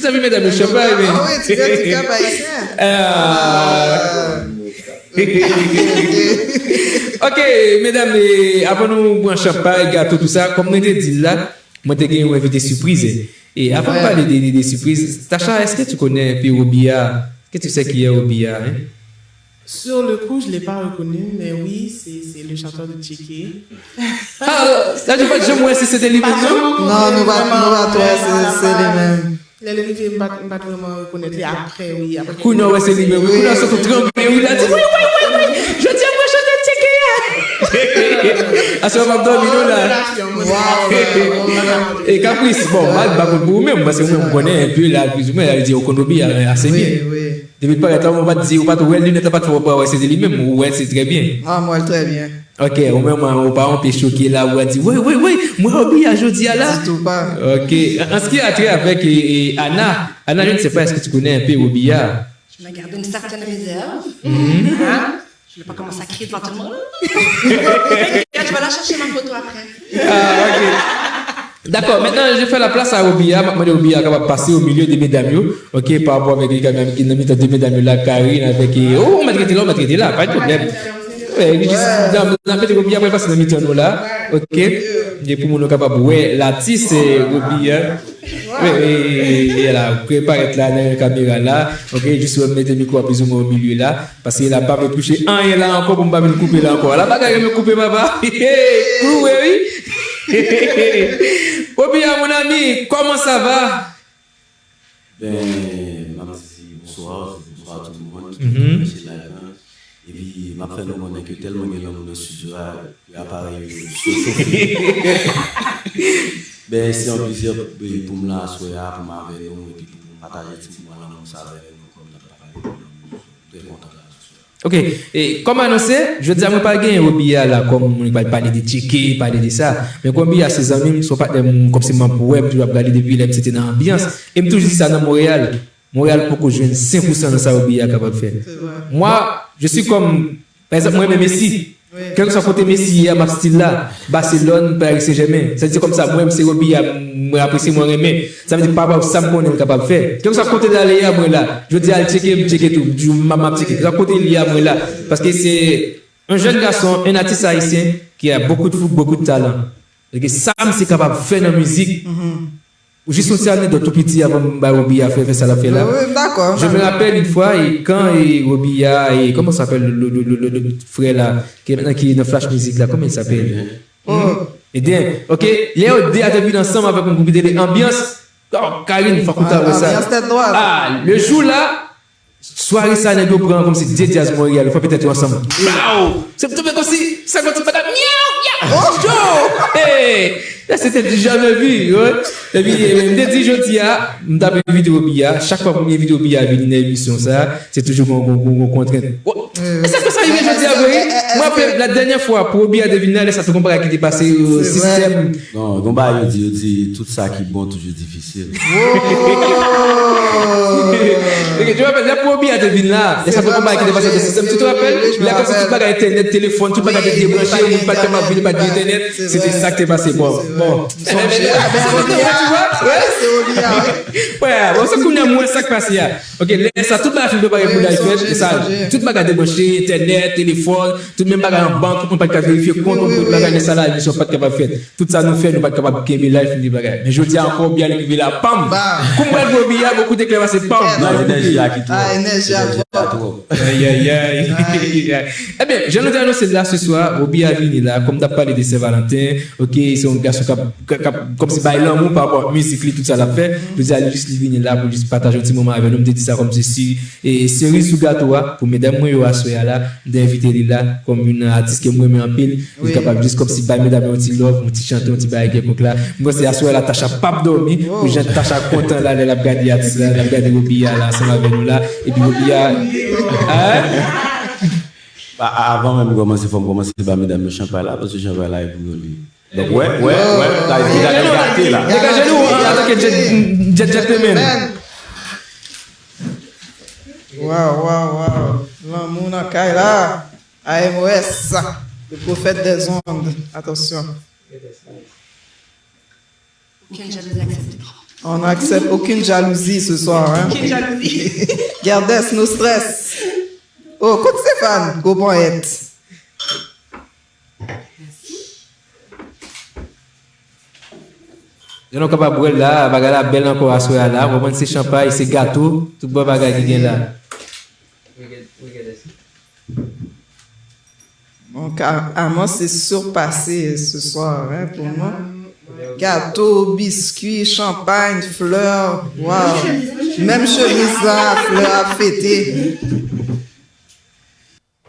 ça veut mettre le champagne. Ah oui, tu sais, tu cap Ok, mesdames, avant nous boire champagne, gâteau, tout ça, comme nous t'ai dit là, moi t'ai gagné un invité surprise. Et avant de parler des surprises, Tacha, est-ce que tu connais un peu Obia? Qu'est-ce que tu sais qui est Obia? Sur le coup, je ne l'ai pas reconnu, mais oui, c'est le chanteur de Tchéké. Ah, là, tu vois, je moi, c'était lui-même, non? Non, nous pas toi, c'est les mêmes. Les livres, je ne vais pas vraiment reconnaître. Après, oui. Après, Kouno, ouais, c'est lui-même. Kouno, c'est tout trempé. Oui, il a dit, oui. Je dis, moi, chanter Tchéké. À ce moment là. Et Caprice, bon, mal, pas pour vous-même, parce que vous connaissez un peu, là, plus ou moins, elle dit, au Konobi, assez bien. Oui. Depuis pas le temps, on va te dire, ou pas de ouais, lunette, pas de ouais, c'est lui-même, ouais, c'est très bien. Ah, moi, très bien. Ok, au même moment, parents peut choquer là, ou a dit, ouais, moi, Obi, à jeudi, là. Du tout pas. Ok, en ce qui a trait avec Anna, je ne sais pas, est-ce que tu connais un peu Obia? Je me garde une certaine réserve. Hein? Je ne vais pas commencer à crier devant tout le monde. Je vais la chercher ma photo après. Ah, ok. D'accord, maintenant je fais la place à Obia. Maintenant Obia va passer au milieu des mesdames. Ok, par rapport avec les amis qui nous mettent deux mesdames là, Karine avec. Oh, on m'a traité là, pas de problème. Dans le Obia, après passer dans le milieu là. Ok, et pour mon capable, ouais, l'artiste c'est Obia. Oui, elle a préparé là dans la caméra là. Ok, juste mettre le micro plus ou moins au milieu là. Parce qu'il n'a pas me toucher un et là encore pour me me couper là encore. La bagarre me couper, papa. Oui. Obia, mon ami, comment ça va? Ben, bonsoir à tout le monde. Merci de la fin. Et puis, ma frère, nous connaît que tellement de gens dans le studio, l'appareil. Ben, c'est un plaisir pour me la soirée, pour m'avoir nous, et puis pour partager tout le monde ça avec nous, comme on a parlé. Très content. Ok, et comme annoncé, je veux dire, moi, pas gagner Obia là, comme on va parler de Tchéké, parler de ça. Mais comme il y a ses amis, ils sont pas comme c'est mon web, tu vas regarder depuis là, c'était dans l'ambiance. Et me toujours dit ça dans Montréal. Montréal, pour que je vienne 5% de ça Obia capable de faire. Moi, je suis comme, par exemple, moi, même Messi. Quel que soit côté Messi, à ma style là, Barcelone, Paris Saint-Germain. Ça dit comme ça, moi, c'est Obia, moi, apprécier, moi, aimer. Ça veut dire pas ça, moi, on est capable de faire. Quel que soit côté d'aller à moi là, je dis, allez, checker tout, du maman, checker. Ça côté lié à moi là. Parce que c'est un jeune garçon, un artiste haïtien, qui a beaucoup de foot, beaucoup de talent. Et que Sam, c'est capable de faire dans la musique. Juste aussi année de tout petit avant Obia fait ça la fait là. Oui, d'accord. Je me rappelle une fois et quand Obia et comment s'appelle le frère là qui est dans Flash Music là, comment il s'appelle? Et bien, ok, Léo D a été ensemble avec un groupe de ambiance. Oh, Karine Fakuta ça. Ah, le jour là, soirée ça n'est pas prendre comme si Diaz Montréal, il faut peut-être ensemble. Wow! C'est tout comme si ça continue pas miaou. Oh! Hey! Là c'était jamais vu, ouais. Et puis dès 10 jours dia, m't'a une vidéo bia, chaque fois première vidéo bia vient dans l'émission ça, c'est toujours une contrainte. Et ça que ça arrive je dis après. Moi la dernière fois pour bia deviner là ça te comprend qui dépassé au système. Non, Gomba il dit tout ça qui est bon toujours difficile. Ok, tu vois, la première à deviner là, ça te comprend qui dépassé le système. Tu te rappelles? Là comme si tu pas internet, téléphone, tu pas débranché, ou pas capable de pas d'internet, c'était ça qui t'est passé bon. Tu vois? Ouais, bon, ça qu'on a moins ça qui passe là. Ok, ça tout va faire préparer pour l'iPhone, ça tout va débrancher internet, téléphone, tout même pas en banque, on pas capable vérifier compte, on peut pas gagner ça là, ils sont pas capable faire. Tout ça nous fait nous pas capable de live les bagages. Mais je dis encore bien arrivé là, pam. Comme elle veut bien beaucoup d'éclairs c'est pam. L'énergie à qui tout. Ah, énergie à toi. Aïe. Eh bien, je nous annonce là ce soir, Obi a venu là, comme t'as parlé de Saint-Valentin, ok, c'est un garçon comme si bail l'amour par rapport à musique, tout ça l'a fait. Je dis allez juste venir là pour juste partager un petit moment avec nous, me dit ça comme ceci. Et cerise sous gâteau, pour mesdames, moi, à soya là, d'inviter là, comme une artiste que moi, en pile, je suis capable juste comme si bail mesdames, un petit love, un petit chanteur, un petit bail quelconque là. Moi, c'est à soya là, Tacha pas dormi, pour j'ai Tacha content là, elle a regardé artiste là, elle a regardé Obi là, ça avec nous là, et puis Obi Avant même de commencer, il faut commencer par mesdames le champagne là, parce que le champagne là est pour lui. Donc, ouais, là, il a gâté là. Dégagez-nous, en tant que gentleman. Wow. L'amour dans Kaila là. AMOS, le prophète des ondes. Attention. Aucune jalousie acceptée. On n'accepte aucune jalousie ce soir. Hein? Aucune jalousie. Gardez nos stress. Oh, écoute Stéphane, go poète. Je n'ai pas boire là, bagala belle encore à soir là, on prend ces champagne, ces gâteaux, tout bon bagage qui est là. Donc, Amos c'est surpassé ce soir hein, pour nous. Gâteau, biscuits, champagne, fleurs, wow. Même chemise là, fleurs à fêter.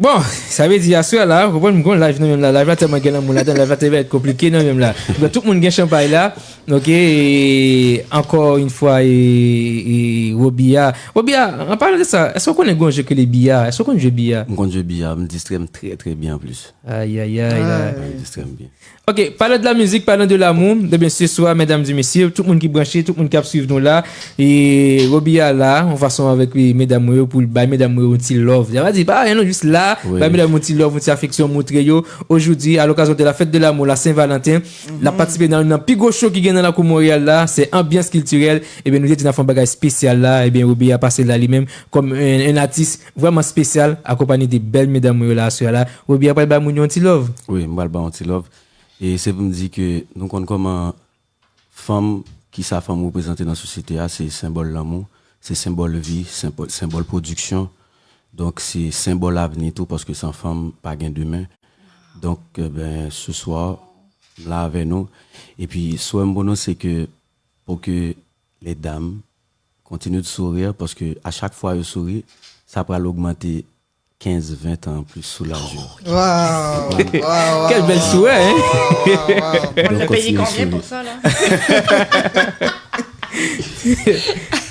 Bon, ça veut dire à soir là, on prend une live même là, live là tellement gagnant mon là, live là va être compliqué non même là. Tout le monde gagne champagne là. OK, et encore une fois et Robia, en parlant de ça, est-ce qu'on connaît un jeu que les billards? Est-ce qu'on joue billard? On joue billard, me distrait très très bien en plus. Aïe. Me distrait bien. Ok, parlant de la musique, parlant de l'amour, bien ce soir, mesdames et messieurs, tout le monde qui branché, tout le monde qui a suivi nous là, et Robia là, en façon avec les mesdames pour le bail, mesdames un petit love. Il va dire, bah, non, juste là, bah, mesdames un petit love, un petit affection, montrer yo. Aujourd'hui, à l'occasion de la fête de l'amour, la Saint-Valentin, la participé dans un plus gros show qui gagne dans la Cour Montréal là, c'est ambiance culturelle, et bien, nous avons fait un bagage spécial là, et bien, Robia a passé là lui-même comme un artiste vraiment spécial, accompagné des belles mesdames là, sur là. Robia a pas un petit love. Oui, moi, un petit love. Et c'est pour me dire que nous comptons comme une femme qui sa femme représentée dans la société, c'est symbole l'amour, c'est symbole de vie, symbole production. Donc c'est symbole l'avenir tout parce que sans femme, pas gain demain. Donc ce soir, là avec nous. Et puis, soit un bonheur, c'est que pour que les dames continuent de sourire parce que à chaque fois qu'elles sourient, ça va l'augmenter 15-20 ans plus sous l'argent. Wow. Quel bel souhait, hein? On a payé combien pour ça, là?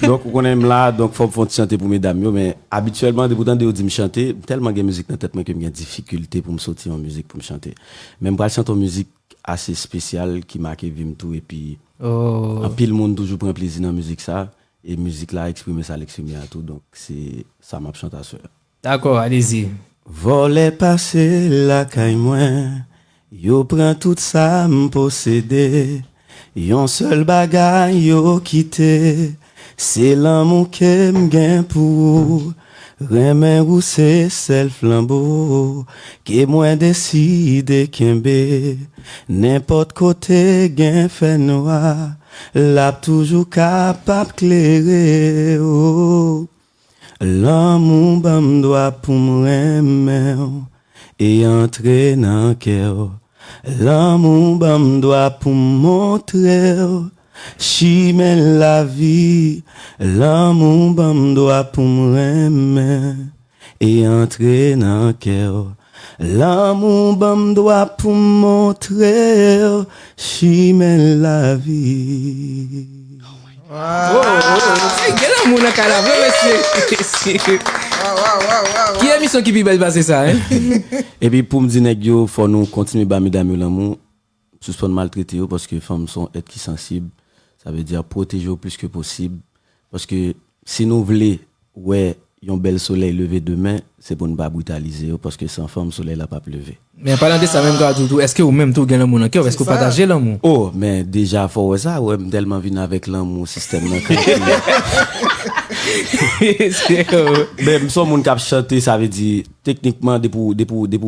Donc, on aime là, donc, faut chanter pour mesdames, mais habituellement, depuis de me chanter, tellement de musique dans la tête, que j'ai des difficultés pour me sortir en musique, pour me chanter. Même pour chanter en musique assez spéciale qui marque vim tout, et puis, en pile, le monde toujours prend plaisir dans la musique, ça, et musique là, exprimer ça, l'exprimer à tout, donc, c'est ça m'a chanté à ça. D'accord, allez-y. Voler passer la caille moins, yo prend tout ça m'posséder, yon seul bagay yo quitté, c'est l'amour que m'gain pour, remen ou c'est sel flambeau, que moi décide kembe, n'importe côté gain fait noir, l'a toujours capable clairer, oh. L'amour bam doit pour m'aimer et entrer dans cœur. L'amour bam doit pour montrer Chimel la vie, l'amour bam doit pour m'aimer et entrer dans cœur. L'amour bam doit pour montrer, chimel la vie. Quel amour dans la monsieur. Qui a mis son qui peut passer ça, hein? Et puis pour me dire nèg yo, faut nous continuer ba mesdames l'amour, suspendre maltraiter yo parce que femmes sont êtres qui sensibles. Ça veut dire protéger au plus que possible parce que si nous voulons ouais un bel soleil levé demain, c'est pour ne pas brutaliser parce que sans femme soleil là pas lever. Mais en parlant de ça même tout, est-ce que vous même tout gagne l'amour dans cœur, est-ce que vous partagez l'amour? Oh, mais déjà faut ça ouais tellement venu avec l'amour système là. Même son monde qui chanter ça veut dire techniquement de pour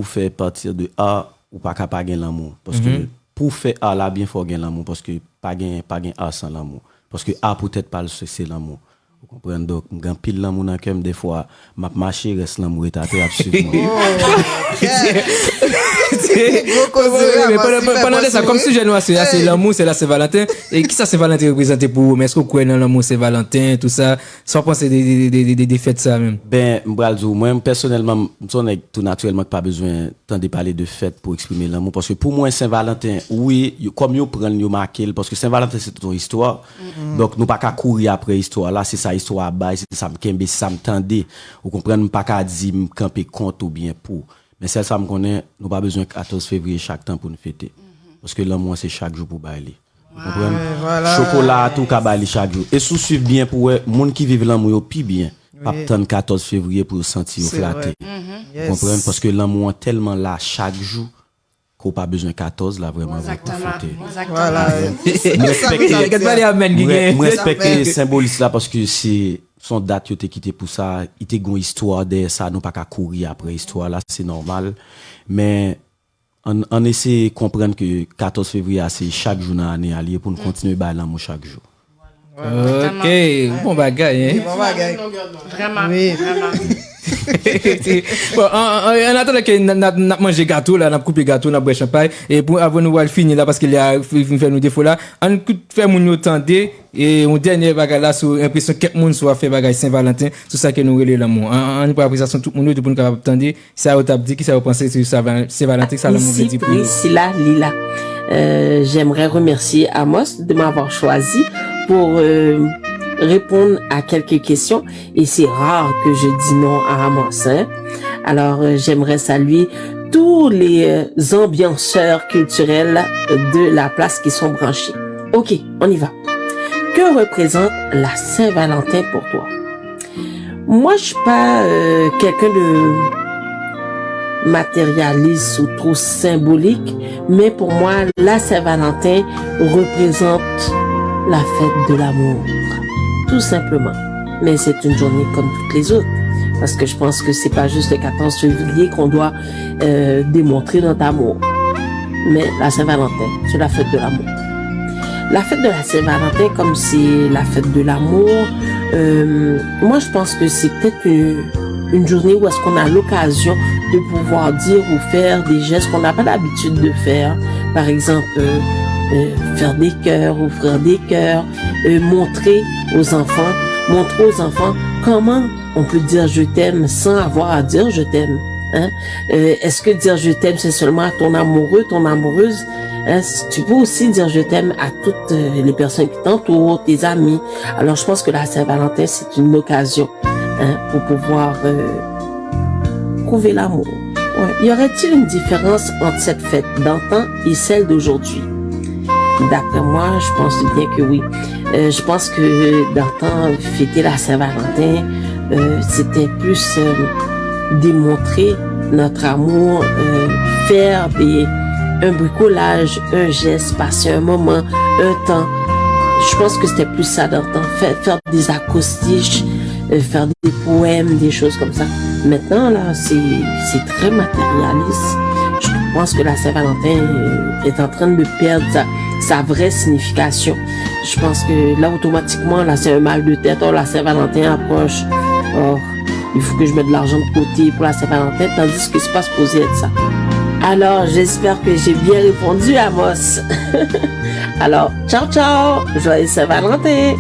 faire partir de A ou pas capable gagner l'amour parce que pour faire A là bien faut gagner l'amour parce que pas gagner A sans l'amour parce que A peut-être pas c'est l'amour. Vous comprenez donc m'gan pile l'amour dans cœur des fois m'a marcher reste l'amour est absolument. Pendant ça comme sujet nous c'est l'amour c'est la Saint-Valentin et qui ça Saint-Valentin représente pour vous mais est-ce que vous croyez dans l'amour Saint-Valentin tout ça sans penser des fêtes ça même? Ben m'bral moi personnellement son tout naturellement pas besoin tant de parler de fête pour exprimer l'amour parce que pour moi Saint-Valentin oui comme yo prendre yo marquer parce que Saint-Valentin c'est une histoire donc nous pas qu'à courir après histoire là c'est ça histoire bail c'est ça m'kembe ça m'tendait vous comprenez pas qu'à dire camper compte ou bien pour mais celle ça me connaît nous pas besoin 14 février chaque temps pour nous fêter parce que l'amour c'est chaque jour pour bailler vous comprenez chocolat tout ka bailler chaque jour et sous suivre bien pour monde qui vivent l'amour yo pi bien pas attendre 14 février pour sentir flatter vous comprenez parce que l'amour tellement là chaque jour qu'on pas besoin 14 là vraiment Voilà. Respecter symboliste là parce que c'est son date yo te quitté pour ça, il te gon histoire de ça, nous pas qu'à courir après histoire là, c'est normal. Mais on essaie de comprendre que 14 février c'est chaque jour dans l'année allié pour nous continuer ba l'amour chaque jour. OK, bon bagaille hein. Bon bagaille. Vraiment, oui. Vraiment. Bon, en attendant que n'a manger gâteau là, n'a couper gâteau, n'a boire champagne et pour avant nous finir là parce qu'il y a faire nous défaut là, on faire moun yo tendé et on dernier bagage là sur impression que moun soit fait bagage Saint-Valentin, c'est ça que nous relé l'amour. En préparation tout monde pour nous capable tendre, ça vous t'a dit qui ça vous penser sur Saint-Valentin ça l'amour veut dire pour nous. Ici là Lila. J'aimerais remercier Amos de m'avoir choisi pour répondre à quelques questions et c'est rare que je dis non à Amos. Alors j'aimerais saluer tous les ambianceurs culturels de la place qui sont branchés. Ok, on y va. Que représente la Saint-Valentin pour toi? Moi, je suis pas quelqu'un de matérialiste ou trop symbolique, mais pour moi, la Saint-Valentin représente la fête de l'amour. Tout simplement. Mais c'est une journée comme toutes les autres. Parce que je pense que c'est pas juste le 14 février qu'on doit démontrer notre amour. Mais la Saint-Valentin, c'est la fête de l'amour. La fête de la Saint-Valentin, comme c'est la fête de l'amour, moi je pense que c'est peut-être une journée où est-ce qu'on a l'occasion de pouvoir dire ou faire des gestes qu'on n'a pas l'habitude de faire. Par exemple, faire des cœurs, offrir des cœurs, montrer aux enfants comment on peut dire je t'aime sans avoir à dire je t'aime. Hein? Est-ce que dire je t'aime c'est seulement à ton amoureux, ton amoureuse? Hein? Tu peux aussi dire je t'aime à toutes les personnes qui t'entourent, tes amis. Alors je pense que la Saint-Valentin c'est une occasion pour pouvoir prouver l'amour. Ouais. Y aurait-il une différence entre cette fête d'antan et celle d'aujourd'hui? D'après moi, je pense bien que oui. Je pense que d'antan, fêter la Saint-Valentin, c'était plus démontrer notre amour, faire un bricolage, un geste, passer un moment, un temps. Je pense que c'était plus ça d'antan, faire des acoustiques, faire des poèmes, des choses comme ça. Maintenant, là, c'est très matérialiste. Je pense que la Saint-Valentin est en train de perdre sa vraie signification. Je pense que là, automatiquement, là, c'est un mal de tête. Oh, la Saint-Valentin approche. Oh, il faut que je mette de l'argent de côté pour la Saint-Valentin, tandis que c'est pas supposé être ça. Alors, j'espère que j'ai bien répondu, Amos. Alors, ciao, ciao. Joyeux Saint-Valentin.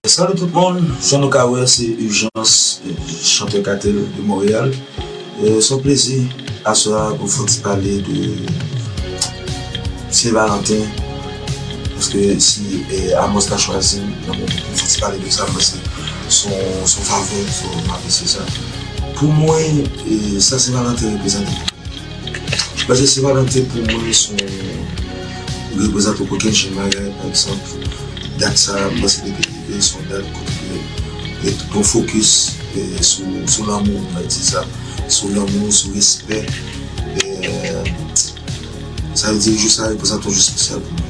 Salut tout le monde, Jean Okawe, c'est Urgence, chanteur Catel de Montréal. C'est un plaisir à soir pour vous parler de Saint-Valentin. Parce que si Amos l'a choisi, il faut parler de ça parce que son favori, c'est ça. Pour moi, ça Saint-Valentin représente. Parce que Saint-Valentin pour moi, représente aucun chemin, par exemple. Date ça, parce que les sont dates pour focus sur l'amour, on va dire ça. Sur l'amour, sur le respect. Ça veut dire que ça représente un jour spécial pour moi.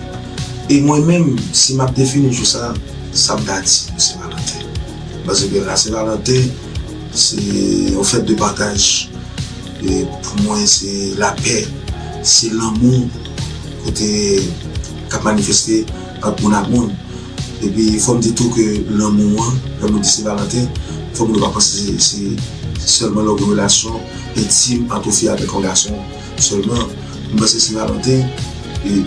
Et moi-même, si je définis ça, ça me date de Saint-Valentin. Parce que la Saint-Valentin, c'est en fait de partage. Et pour moi, c'est la paix, c'est l'amour qui a manifesté entre mon amour. Et puis, il faut me dire tout que l'amour de Saint-Valentin, il faut me pas penser que c'est seulement leur relation intime entre filles avec un garçon. Seulement, parce que Saint-Valentin,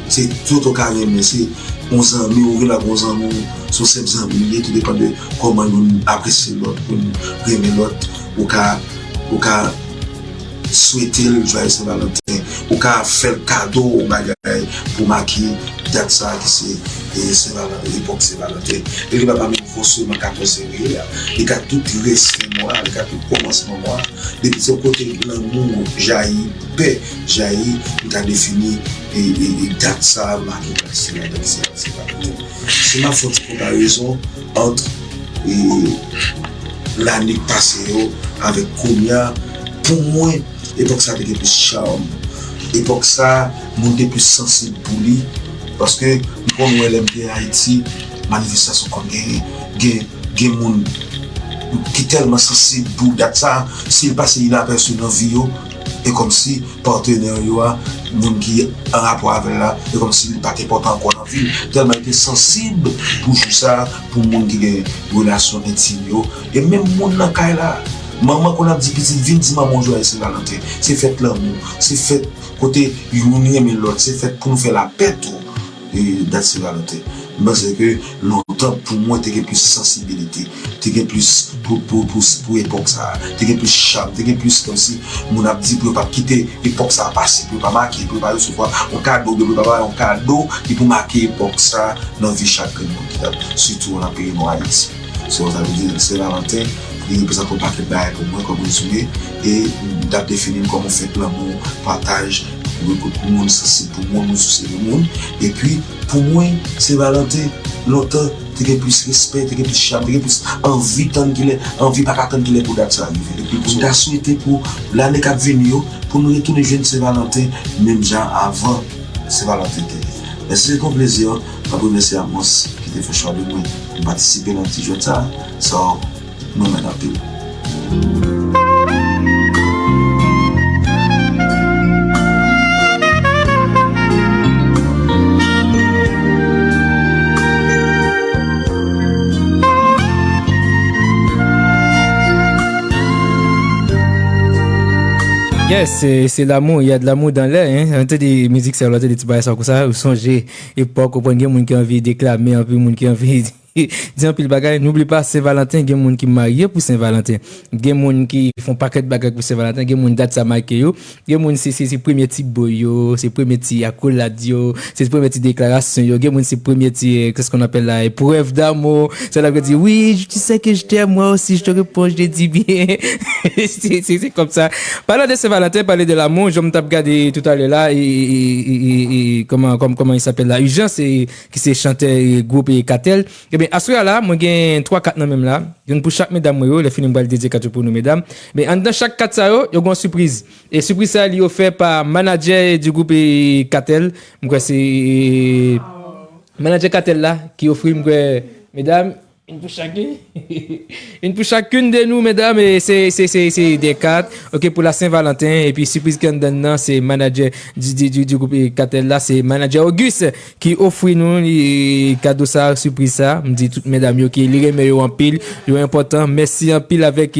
c'est tout au carré, mais c'est 11 ans, nous ouvrons la 11 ans, sur 7 ans, tout dépend de comment nous apprécions l'autre, pour nous aimer l'autre, ou qu'à souhaiter le joyeux Saint-Valentin, ou qu'à faire le cadeau au magasin pour marquer date ça qui c'est l'époque Saint-Valentin. Et il va pas même seulement 14 février, il a tout resté moi, il a tout commencement moi. Depuis ce côté l'amour jaillit, paix jaillit, il a défini et date ça marqué par Saint-Valentin. C'est ma faute comparaison entre l'année passée avec Kounia. Pour moi, l'époque ça était plus charme. L'époque ça, nous était plus sensible pour lui. Parce que quand nous sommes en Haïti, manifestation comme des gens qui sont tellement sensibles pour ça, s'il passe inaperçu dans la vie, et comme si partenaire, les gens qui ont un rapport avec là, et comme s'il n'est pas important encore dans la vie, tellement été sensible pour ça, pour les gens qui ont une relation intime. Et même les gens dans le cas là, maman qu'on a dit petit vin dit maman joyeux Saint-Valentin, c'est fait l'amour, c'est fait côté unir mais l'autre, c'est fait pour nous faire la paix tout. Et date Saint-Valentin. Parce que longtemps pour moi t'es plus sensibilité, t'es plus pour époque ça, t'es plus charme, t'es plus comme si mon a dit pour pas quitter époque ça passer, pour pas marquer, pour pas recevoir un cadeau, un cadeau qui pour marquer époque ça dans vie chaque monde, surtout dans le pays de Haïti. Ça veut dire Saint-Valentin, il représente un paquet de bails pour moi comme résumé et date définir comment on fait l'amour, partage. Pour le monde sensible, pour le monde soucier le monde. Et puis, pour moi, c'est Valentin, longtemps, tu as plus respect, tu as plus charme, tu as plus envie pas qu'attendre qu'il est pour date ça arriver. Et puis, pour nous souhaiter pour l'année qui va venir, pour nous retourner jeunes Saint-Valentin, même déjà avant Saint-Valentin. Et c'est un plaisir, je remercie à Amos qui t'a fait choix de moi pour participer dans le petit jeu de ça. Ça, nous m'aide un peu. Yes, c'est l'amour, il y a de l'amour dans l'air, hein. On des musiques, c'est des petits bails comme ça, ou songer époque, au point de monde qui a envie de déclamer, un peu monde qui a envie dire un peu le bagage. N'oublie pas Saint-Valentin, il y a des gens qui mariés pour Saint-Valentin. Il y a des gens qui font paquet de bagages pour Saint-Valentin, il y a des gens date ça marqué yo. Il y a des gens c'est premier petit boyo, c'est premier petit accolade yo, c'est premier petit déclaration yo. Il y a des gens c'est premier petit qu'est-ce qu'on appelle la épreuve d'amour. Ça là veut dire oui, tu sais que je t'aime moi aussi, je te réponds, je te dis bien. c'est comme ça. Parlant de Saint-Valentin, parler de l'amour, je me tape regarder tout à l'heure là et comment il s'appelle là, Urgence qui c'est chanteur groupe et Catel. Ben, à ce là, moi, j'ai 3-4 noms même là. Une pour chaque mesdames, les films va le dédicacer pour nous, mesdames. Mais dans chaque 4 ça, il y a une surprise. Et surprise ça, il est offert par manager du groupe Catel. Donc, c'est manager Catel là, qui offre, mesdames, Une pour chacun. Une pour chacune de nous, mesdames, et c'est des cartes. OK, pour la Saint-Valentin. Et puis, surprise qu'on donne, non, c'est manager du groupe Catel là, c'est manager Auguste qui offre nous cadeau ça, surprise ça. Me dit toutes mesdames, qui les remet en pile, le important. Merci en pile avec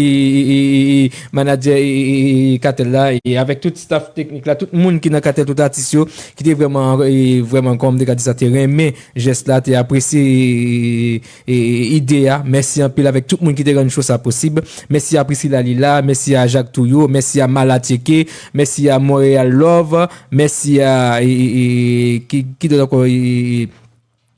manager Catel là, et avec tout staff technique là, tout le monde qui dans Catel, tout artiste, qui était vraiment comme des ça, t'es remet geste là, t'es apprécié idéa. Merci un peu avec tout le monde qui te rend une chose ça possible. Merci à Priscilla Lila, merci à Jacques Touyo, merci à Malateke, merci à Montréal Love, merci à qui donne encore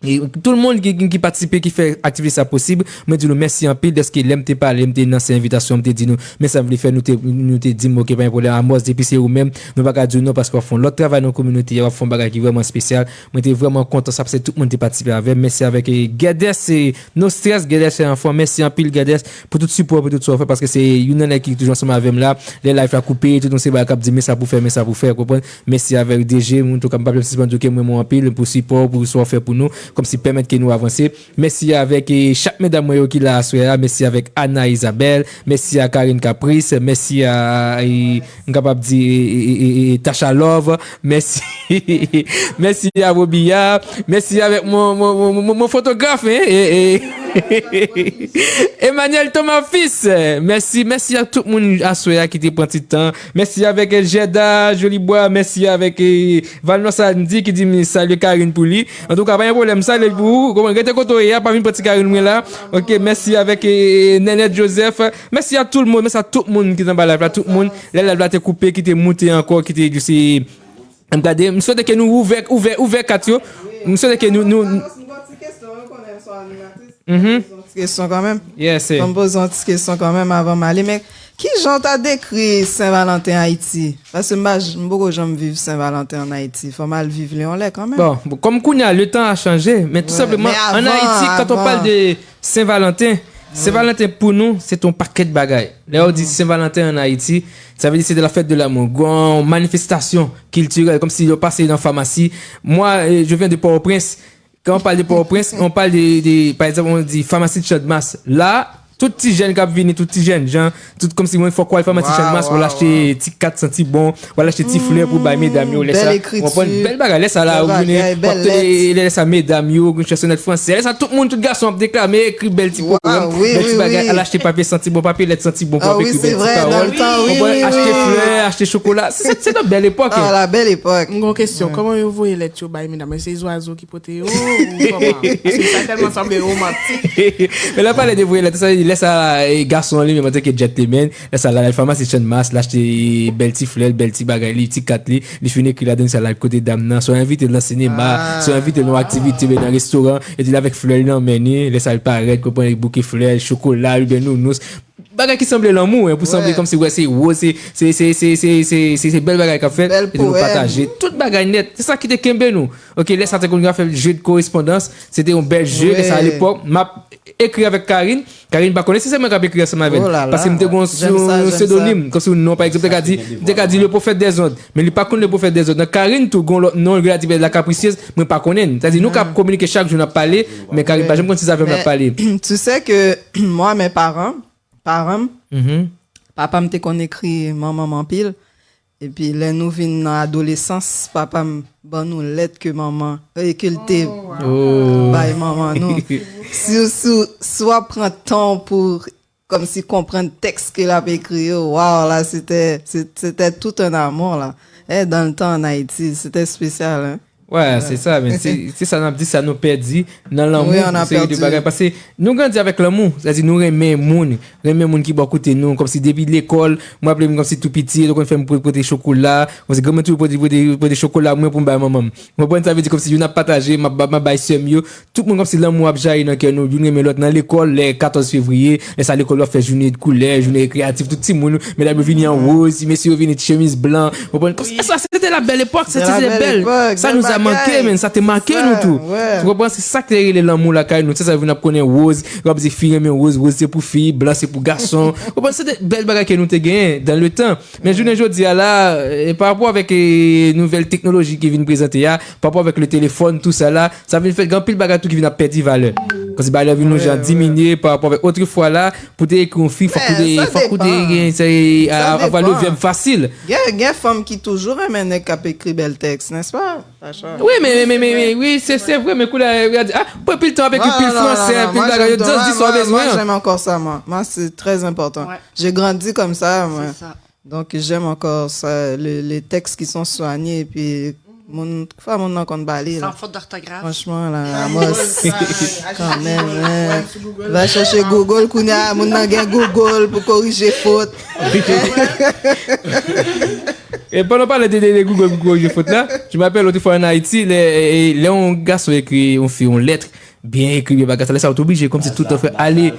et tout le monde qui participe, qui fait activité ça possible, moi dis nous merci en pile de ce qu'il aime te parler, aime te dans cette invitation, me te dit nous, mais ça veut faire nous te dit OK pas un problème à moi depuis c'est ou même nous pas dire non parce qu'on font l'autre travail dans la communauté, on font bagage qui vraiment spécial. Moi t'es vraiment content ça parce que tout le monde te participer avec. Merci avec Gades et No Stress Gades c'est enfant, merci en pile Gades pour tout support, pour tout ça parce que c'est une qui toujours ensemble avec là, les live à couper tout on sait pas cap dire mais ça pour faire comprendre. Merci avec DG mon tout comme pas suspendre que moi en pile pour support pour soit faire pour nous comme si permettre que nous avancer. Merci avec chaque mesdames qui l'a assuré. Merci avec Anna Isabelle. Merci à Karine Caprice. Merci à capable dire Tasha Love. Merci merci à Robia. Merci avec mon photographe Emmanuel Thomas fils. Merci à tout le monde assuré qui te prend petit temps. Merci avec Jeddah Jolibois. Merci avec Valno Sandy qui dit salut Karine pour lui. En tout cas pas un problème salut pour vous. Comment rete koto ya pas une petite Karine là. OK, merci avec Nenette Joseph. Merci à tout le monde, merci à tout le monde qui dans la live, tout le monde. La live te coupé qui te monté encore qui te c'est regardez, me souhaite que nous ouvert quatre. Me souhaite que nous question quand même. Yes. On me pose une petite question quand même avant d'aller. Mais qui j'en t'a décrit Saint-Valentin en Haïti? Parce que moi, beaucoup de gens vivent Saint-Valentin en Haïti. Il faut mal vivre Léon-Lay quand même. Bon, comme Kounia, le temps a changé. Mais tout simplement, en Haïti, quand on parle de Saint-Valentin, Saint-Valentin pour nous, c'est ton paquet de bagailles. Là, on dit Saint-Valentin en Haïti, ça veut dire c'est de la fête de l'amour. Une manifestation culturelle, comme si on passait dans la pharmacie. Moi, je viens de Port-au-Prince. Quand on parle de Port-au-Prince, on parle par exemple, on dit pharmacie de Champ-de-Mars. Là, tout petit jeune qui a venu, tout petit jeune, genre, tout comme si moi, il faut quoi, pharmacie de Champ-de-Mars, on l'acheter petit 4 centimes bon, on l'acheter petit fleur pour bailler mesdames, on laisse ça. On prend une belle bagarre, laisse ça là, on laisse ça mesdames, une chansonnette française, laisse ça tout le monde, tout garçon, déclamer, écrit belle petit programme, belle petit bagarre, elle acheter papier centimes bon, papier lettre centimes bon, papier écrit belle petite parole. On peut acheter fleurs, acheter chocolat. C'est une belle époque. Ah, la belle époque. Une question, comment vous voyez les tchou bailler mesdames? C'est les oiseaux qui potent ou comment? Parce que ça tellement semble romantique. Mais là, parler de voyer lettre, ça laisse ça garçon en ligne, mais que gentleman, là ça la pharmacie de masse, l'acheter belle petit fleur, belle petit bagaille, petit catli, les finir qui la donne ça là côté dame, soit invité dans le cinéma, soit invité dans activité dans restaurant, et dit avec fleur là menu, laisse ça paraît qu'on prend bouquet fleurs, chocolat, bien nounous. Bagay qui semble l'amour pour sembler comme si ouais c'est rose c'est belle bagay qu'a fait et nous partager toute bagay net c'est ça qui te kembe nous OK laisse ça qu'on a fait jeu de correspondance c'était un bel jeu et ça à l'époque m'a écrit avec Karine pas connaît c'est moi qui a écrit ensemble avec parce que m'était un pseudonyme comme si non par exemple t'as dit le prophète des ondes mais il pas connaît le prophète des ondes Karine tout non il a dit la capricieuse mais pas connaît c'est-à-dire nous qui communiquer chaque jour on a parlé mais Karine pas jamais quand ils avaient on a parlé tu sais que moi mes parents papa me qu'on écrit maman pile et puis là nous vinn dans adolescence papa me bon nous lettre que maman que le té bye maman nous soit prend temps pour comme si comprendre texte qu'il a écrit waouh là c'était tout un amour là et dans le temps en Haïti c'était spécial hein. Ouais, c'est ça, mais c'est ça, on a dit, ça nous perdu dans l'amour. Oui, on a perdu. Parce que nous grandissons avec l'amour. C'est-à-dire, nous aimons les gens qui vont écouter nous, comme si depuis l'école, moi, comme si tout petit, donc on fait pour des chocolats, on se comment tout pour des chocolats, moi, pour ma maman. Moi, ça veut dire comme si on a partagé, ma baille mieux. Tout le monde comme si l'amour a jailli dans nous, nous aimons l'autre dans l'école, le 14 février, les salles d'école, on fait journée de couleur, journée créative, tout le monde, mesdames viennent en rose, messieurs viennent de chemise blanc. Ça, c'était la belle époque, c'était belle. Ça nous a manqué, mais ça te marqué nous tout. Tu comprends? C'est ça qui est l'amour là, nous. Ça veut nous connaître rose, comme des filles, mais rose c'est pour filles, blanc c'est pour garçons. C'est des belles bagages que nous te gagné dans le temps. Mais je ne dis là, par rapport avec les nouvelles technologies qui viennent présenter, par rapport avec le téléphone, tout ça là, ça vient faire grand pile bagages tout qui vient à perdre valeur. Quand c'est I love you, nous j'ai diminué par rapport avec autrefois là, pour te écrire une fille, faut avoir le verbe facile. Il y a une femme qui toujours amène qu'à écrire bel texte, n'est-ce pas? Oui, mais oui, c'est vrai, mais pas plus le temps avec une pile français, puis moi, j'aime encore ça, moi. Moi, c'est très important. Ouais. J'ai grandi comme ça, moi. C'est ça. Donc, j'aime encore ça, les textes qui sont soignés, et puis, mon nom qu'on balai, Sans là. faute d'orthographe. Franchement, là, Amos, quand même, hein. Va chercher Google, Kounia, mon nom gagne Google pour corriger faute. Et pendant parler de Google, je faute là, je m'appelle l'autre fois en Haïti, les un garçon écrit, on fait une lettre, bien écrit, bah, ça laisse obligé, comme si tout le temps fait aller.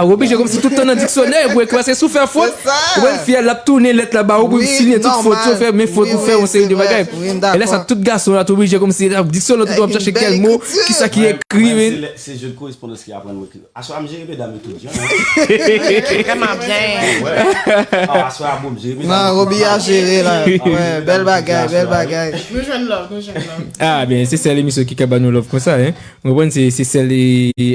Obligé, comme si tout le temps dans le dictionnaire, pour écrire, c'est sous faire faute. Pour une fille, elle a tourné lettre là-bas, ou pour signer toute faute, tout faire, mes fautes, pour faire, on sait de bagages. Et là, ça tout garçon là, obligé, comme si, dictionnaire, tout le temps chercher quel mot, qui ça qui écrit. C'est jeu de correspondance qui apprend à écrire. À soi, j'ai rêvé d'amis tout bien. Vraiment bien. À soi, bon, j'ai rêvé. Non, Roby a géré, là. Ouais, belle bagaille, belle bagaille. Nous jeunes love. Ah, bien, c'est celle l'émission qui cabane nous love comme ça, hein. On voit, c'est celle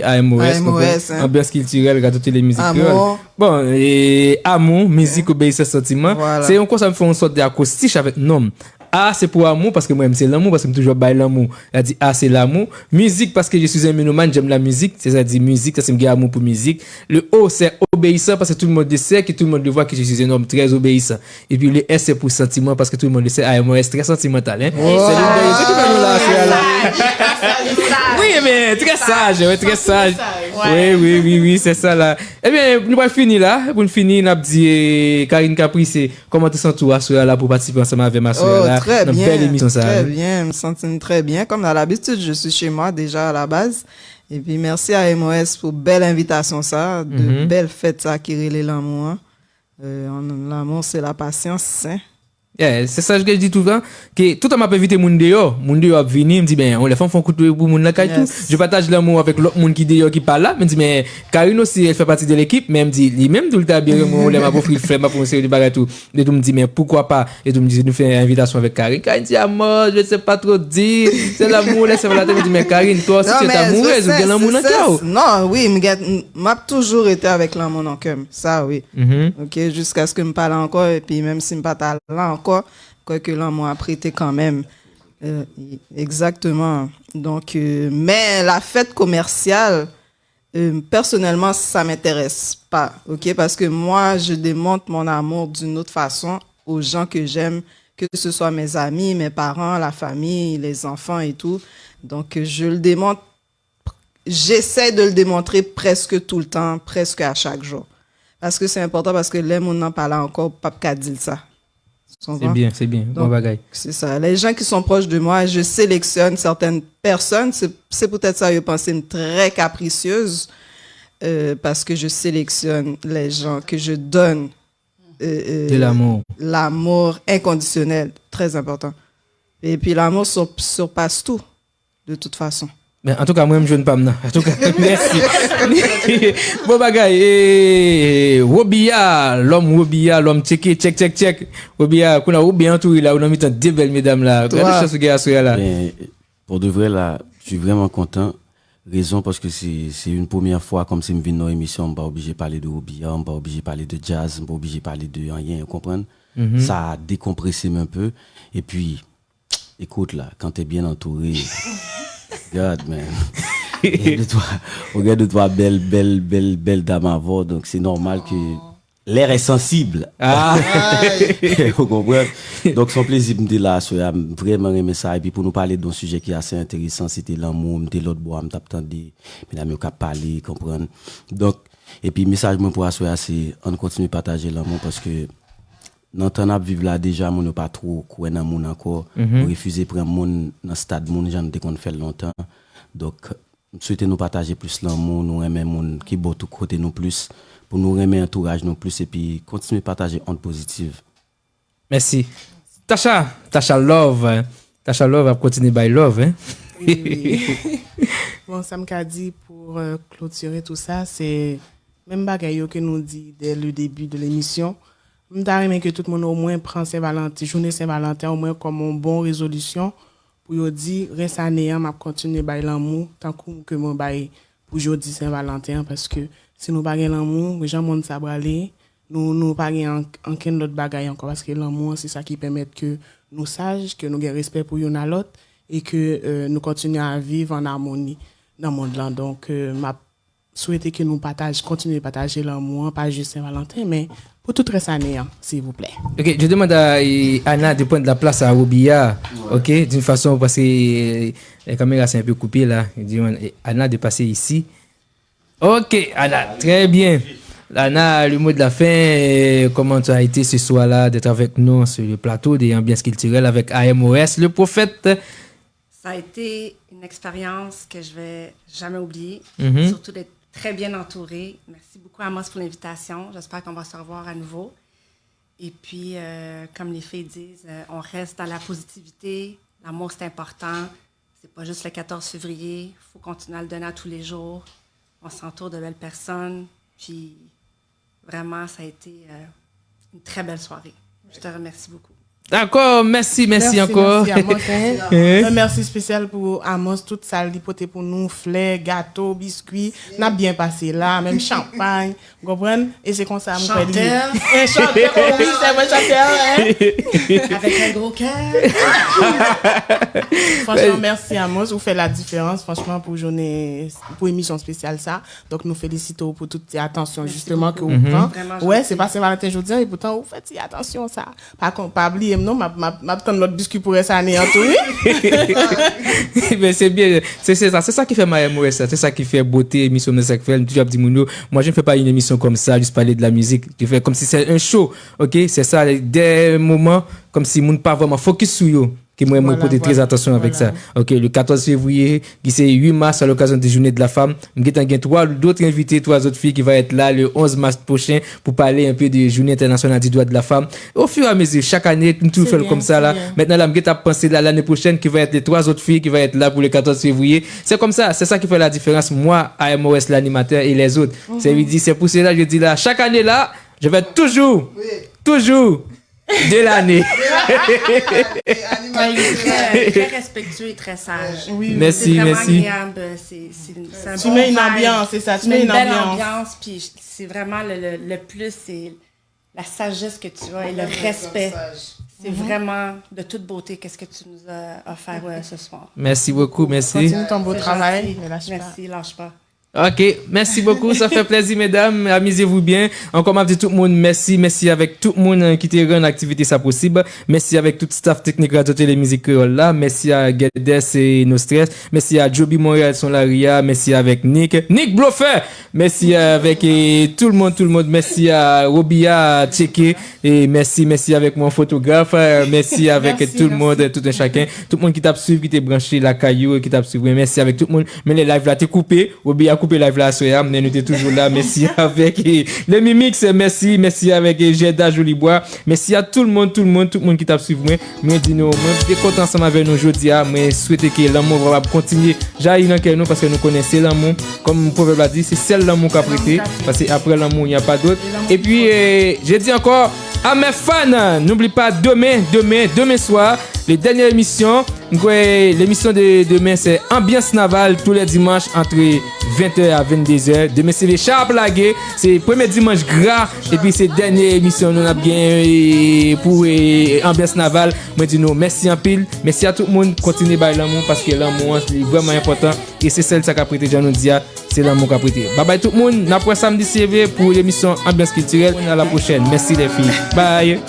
AMOS. hein. Ambiance culturelle, regarde toutes les musiques. Amour. Bon, et amour, musique, obéissance, sentiment. Voilà. C'est encore ça me fait une sorte d'acoustiche avec nom. A, c'est pour amour, parce que moi, c'est l'amour, parce que je toujours bail l'amour. Elle dit A, c'est l'amour. Musique, parce que je suis un mélomane, j'aime la musique. C'est-à-dire musique, ça, c'est me amour pour musique. Le O, c'est obéissant, parce que tout le monde le sait, que tout le monde le voit que je suis un homme très obéissant. Et puis le S, c'est pour sentiment, parce que tout le monde le sait, AMOS, très sentimental, hein. Wow. C'est l'une qui va nous lâcher, là. Oui, mais très sage, ouais, très sage. Oui, c'est ça, là. Eh bien, nous allons finir là. Pour finir, nous allons dire, Karine Caprice, comment tu sens toi, là, pour participer ensemble avec ma soeur, là. Très bien, belle émission, ça. très bien, je me sens très bien. Comme à l'habitude, je suis chez moi déjà à la base. Et puis merci à MOS pour belle invitation ça, de belles fêtes ça qui relève l'amour. Hein. L'amour c'est la patience. Hein. Yeah, c'est ça que je dis tout le temps, que tout le monde peut inviter moun dehors a venir, me dit ben on les femmes font coup de pour moun là tout. Je partage l'amour avec l'autre monde qui dehors qui parle là, me dit mais Karine aussi elle fait partie de l'équipe, mais elle me dit lui-même tout le temps bien on les m'a offrir flemme pour une série de bagages tout. Et tout me dit mais pourquoi pas et tout me dit nous fait une invitation avec Karine. Karine dit moi je sais pas trop dire, c'est l'amour là c'est voilà me dit mais Karine toi aussi tu es amoureuse ou bien l'amour dans cœur. Non, oui, m'a toujours été avec l'amour dans cœur. Ça oui. OK, jusqu'à ce que me parle encore et puis même si me pas là encore quoique l'amour a prêté quand même. Exactement. Donc, mais la fête commerciale, personnellement, ça m'intéresse pas. OK? Parce que moi, je démontre mon amour d'une autre façon aux gens que j'aime, que ce soit mes amis, mes parents, la famille, les enfants et tout. Donc, je le démontre. J'essaie de le démontrer presque tout le temps, presque à chaque jour. Parce que c'est important, parce que les gens n'en parlent encore, pas qu'à dire ça. C'est bien, bon bagaille. C'est ça. Les gens qui sont proches de moi, je sélectionne certaines personnes. C'est peut-être ça, je pense, très capricieuse parce que je sélectionne les gens que je donne de l'amour. L'amour inconditionnel, très important. Et puis l'amour surpasse tout, de toute façon. Mais en tout cas, moi, je ne pas maintenant. En tout cas, merci. Bon bagaille. Et Wobia, l'homme check. Wobia, qu'on a Wobia tout là, on a mis tant de belles mesdames là. Pour de vrai là, je suis vraiment content. Raison parce que c'est une première fois comme si je viens dans l'émission, on n'est pas obligé de parler de Wobia, on n'est pas obligé de parler de jazz, on n'est pas obligé de parler de rien, vous comprenez? Ça a décompressé un peu. Et puis, écoute là, quand tu es bien entouré. God, man. Regarde de toi, belle dame à voix, donc c'est normal que l'air est sensible. Vous comprenez? Donc, son plaisir de là, vraiment aimé ça. Et puis, pour nous parler d'un sujet qui est assez intéressant, c'était l'amour, c'était l'autre bois, on t'attendait, mesdames, on parler, comprendre. Donc, et puis, message pour assurer, c'est on continue à partager l'amour parce que dans temps à vivre là déjà mon pas trop quoi dans mon encore refuser prendre mon dans stade mon gens dès qu'on fait longtemps donc souhaiter nous partager plus l'amour nous aimer mon qui beau tout côté nous plus pour nous aimer entourage nous plus et puis continuer à partager onde positive. Merci. Tasha love a continuer by love hein. Bon ça me dit pour clôturer tout ça c'est même bagaille que nous dit dès le début de l'émission. M'aimerais que tout le monde au moins prend Saint-Valentin, journée Saint-Valentin au moins comme une bonne résolution pour dire reste année m'a continuer bailler l'amour tant que moi bailler pour jeudi Saint-Valentin parce que si nous pas l'amour, les gens monde ça braler, nous pas aucun autre bagaille encore parce que l'amour c'est ça qui permet que nous sages, que nous ayons respect pour l'un à l'autre et que nous continuons à vivre en harmonie dans le monde là. Donc m'a souhaité que nous continuions à partager l'amour pas juste Saint-Valentin mais pour toute reste année, s'il vous plaît. Ok, je demande à Anna de prendre la place à Robia, ok, d'une façon parce que la caméra s'est un peu coupée là. Je demande à Anna de passer ici. Ok, Anna, très bien. Anna, le mot de la fin, comment tu as été ce soir-là d'être avec nous sur le plateau des ambiances culturelles avec AMOS, le prophète? Ça a été une expérience que je vais jamais oublier, Mhm. surtout d'être très bien entourée. Merci beaucoup Amos pour l'invitation. J'espère qu'on va se revoir à nouveau. Et puis, comme les filles disent, on reste dans la positivité. L'amour, c'est important. C'est pas juste le 14 février. Il faut continuer à le donner à tous les jours. On s'entoure de belles personnes. Puis, vraiment, ça a été une très belle soirée. Je te remercie beaucoup. D'accord, merci encore. Merci Amos, hein. Un merci spécial pour Amos, toute ça lipoté pour nous, fleurs, gâteaux, biscuits. N'a bien passé là, même champagne, vous comprenez? Et c'est comme ça, Chanteur. Un chanteur, oui, c'est vrai, chanteur, hein? Avec un gros cœur. Franchement, merci Amos, vous faites la différence, franchement, pour émission spéciale ça. Donc, nous félicitons pour toute cette attention, justement, que vous prenez. Ouais, c'est pas Saint-Valentin aujourd'hui, et pourtant, vous faites attention ça. Par contre, pas oublier, non, m'a prendre notre biscuit pour essa année en tout. Mais c'est bien, c'est ça qui fait ma MOS, c'est ça qui fait beauté, émission de Sacrifice. Toujours dit Mouno, moi je ne fais pas une émission comme ça, juste parler de la musique. Je fais comme si c'est un show, ok? C'est ça, des moments comme si moun pas vraiment focus sur eux. Que moi, moi, porter très attention avec ça. Ok, le 14 février, qui c'est 8 mars à l'occasion des Journées de la Femme. J'ai trois d'autres invités, 3 autres filles qui vont être là le 11 mars prochain pour parler un peu des Journées internationales du droit de la femme. Au fur et à mesure, chaque année, tout fait comme ça là. Bien. Maintenant, là, j'ai pensé là l'année prochaine qui va être les 3 autres filles qui vont être là pour le 14 février. C'est comme ça, c'est ça qui fait la différence. Moi, AMOS, l'animateur et les autres. C'est pour cela, je dis là, chaque année là, je vais toujours de l'année. Très respectueux et très sage. Oui, merci, c'est vraiment merci. agréable. Tu mets une ambiance, c'est ça. Tu mets une belle ambiance. Puis c'est vraiment le plus, c'est la sagesse que tu as et le respect. C'est vraiment de toute beauté qu'est-ce que tu nous as offert ce soir. Merci beaucoup, merci. Continue ton beau travail. Merci, lâche pas. Ok, merci beaucoup, ça fait plaisir mesdames, amusez-vous bien. Encore m'a dit tout le monde merci avec tout le monde qui te rend l'activité ça possible. Merci avec tout le staff technique Radio Télé Musique Créole là, merci à Guedes et No Stress, merci à Joby Montréal Solaria, merci avec Nick Bloffer, merci avec tout le monde, merci à Robia Tcheke et merci avec mon photographe, merci avec tout le monde, tout un chacun, tout le monde qui t'a suivi, qui t'a branché la caillou, qui t'a suivi, merci avec tout le monde. Mais les lives là t'es coupé, Robia coupé live là soya, mais nous étions toujours là. Merci avec les Mimix, merci avec Jeda Jolibois, merci à tout le monde qui t'a suivi. Moi dis nous, moi suis content ensemble avec nous aujourd'hui, moi souhaiter que l'amour va continuer jaillir dans cœur nous parce que nous connaissons l'amour comme le proverbe a dit, c'est seul l'amour qu'a prêté parce que après l'amour il n'y a pas d'autre. Et puis je dis encore à mes fans, n'oublie pas demain soir, les dernières émissions. L'émission de demain c'est Ambiance Navale tous les dimanches entre 20h à 22h. Demain c'est les Chars Blagués, c'est premier dimanche gras et puis c'est dernière émission nous a bien pour Ambiance Navale. Moi dis nous merci en pile, merci à tout le monde, continuez par l'amour parce que l'amour c'est vraiment important et c'est celle ça qu'a prêté Jean nous dit c'est l'amour qu'a prêté. Bye bye tout le monde, après samedi CV pour l'émission Ambiance Culturelle, à la prochaine. Merci les filles. Bye.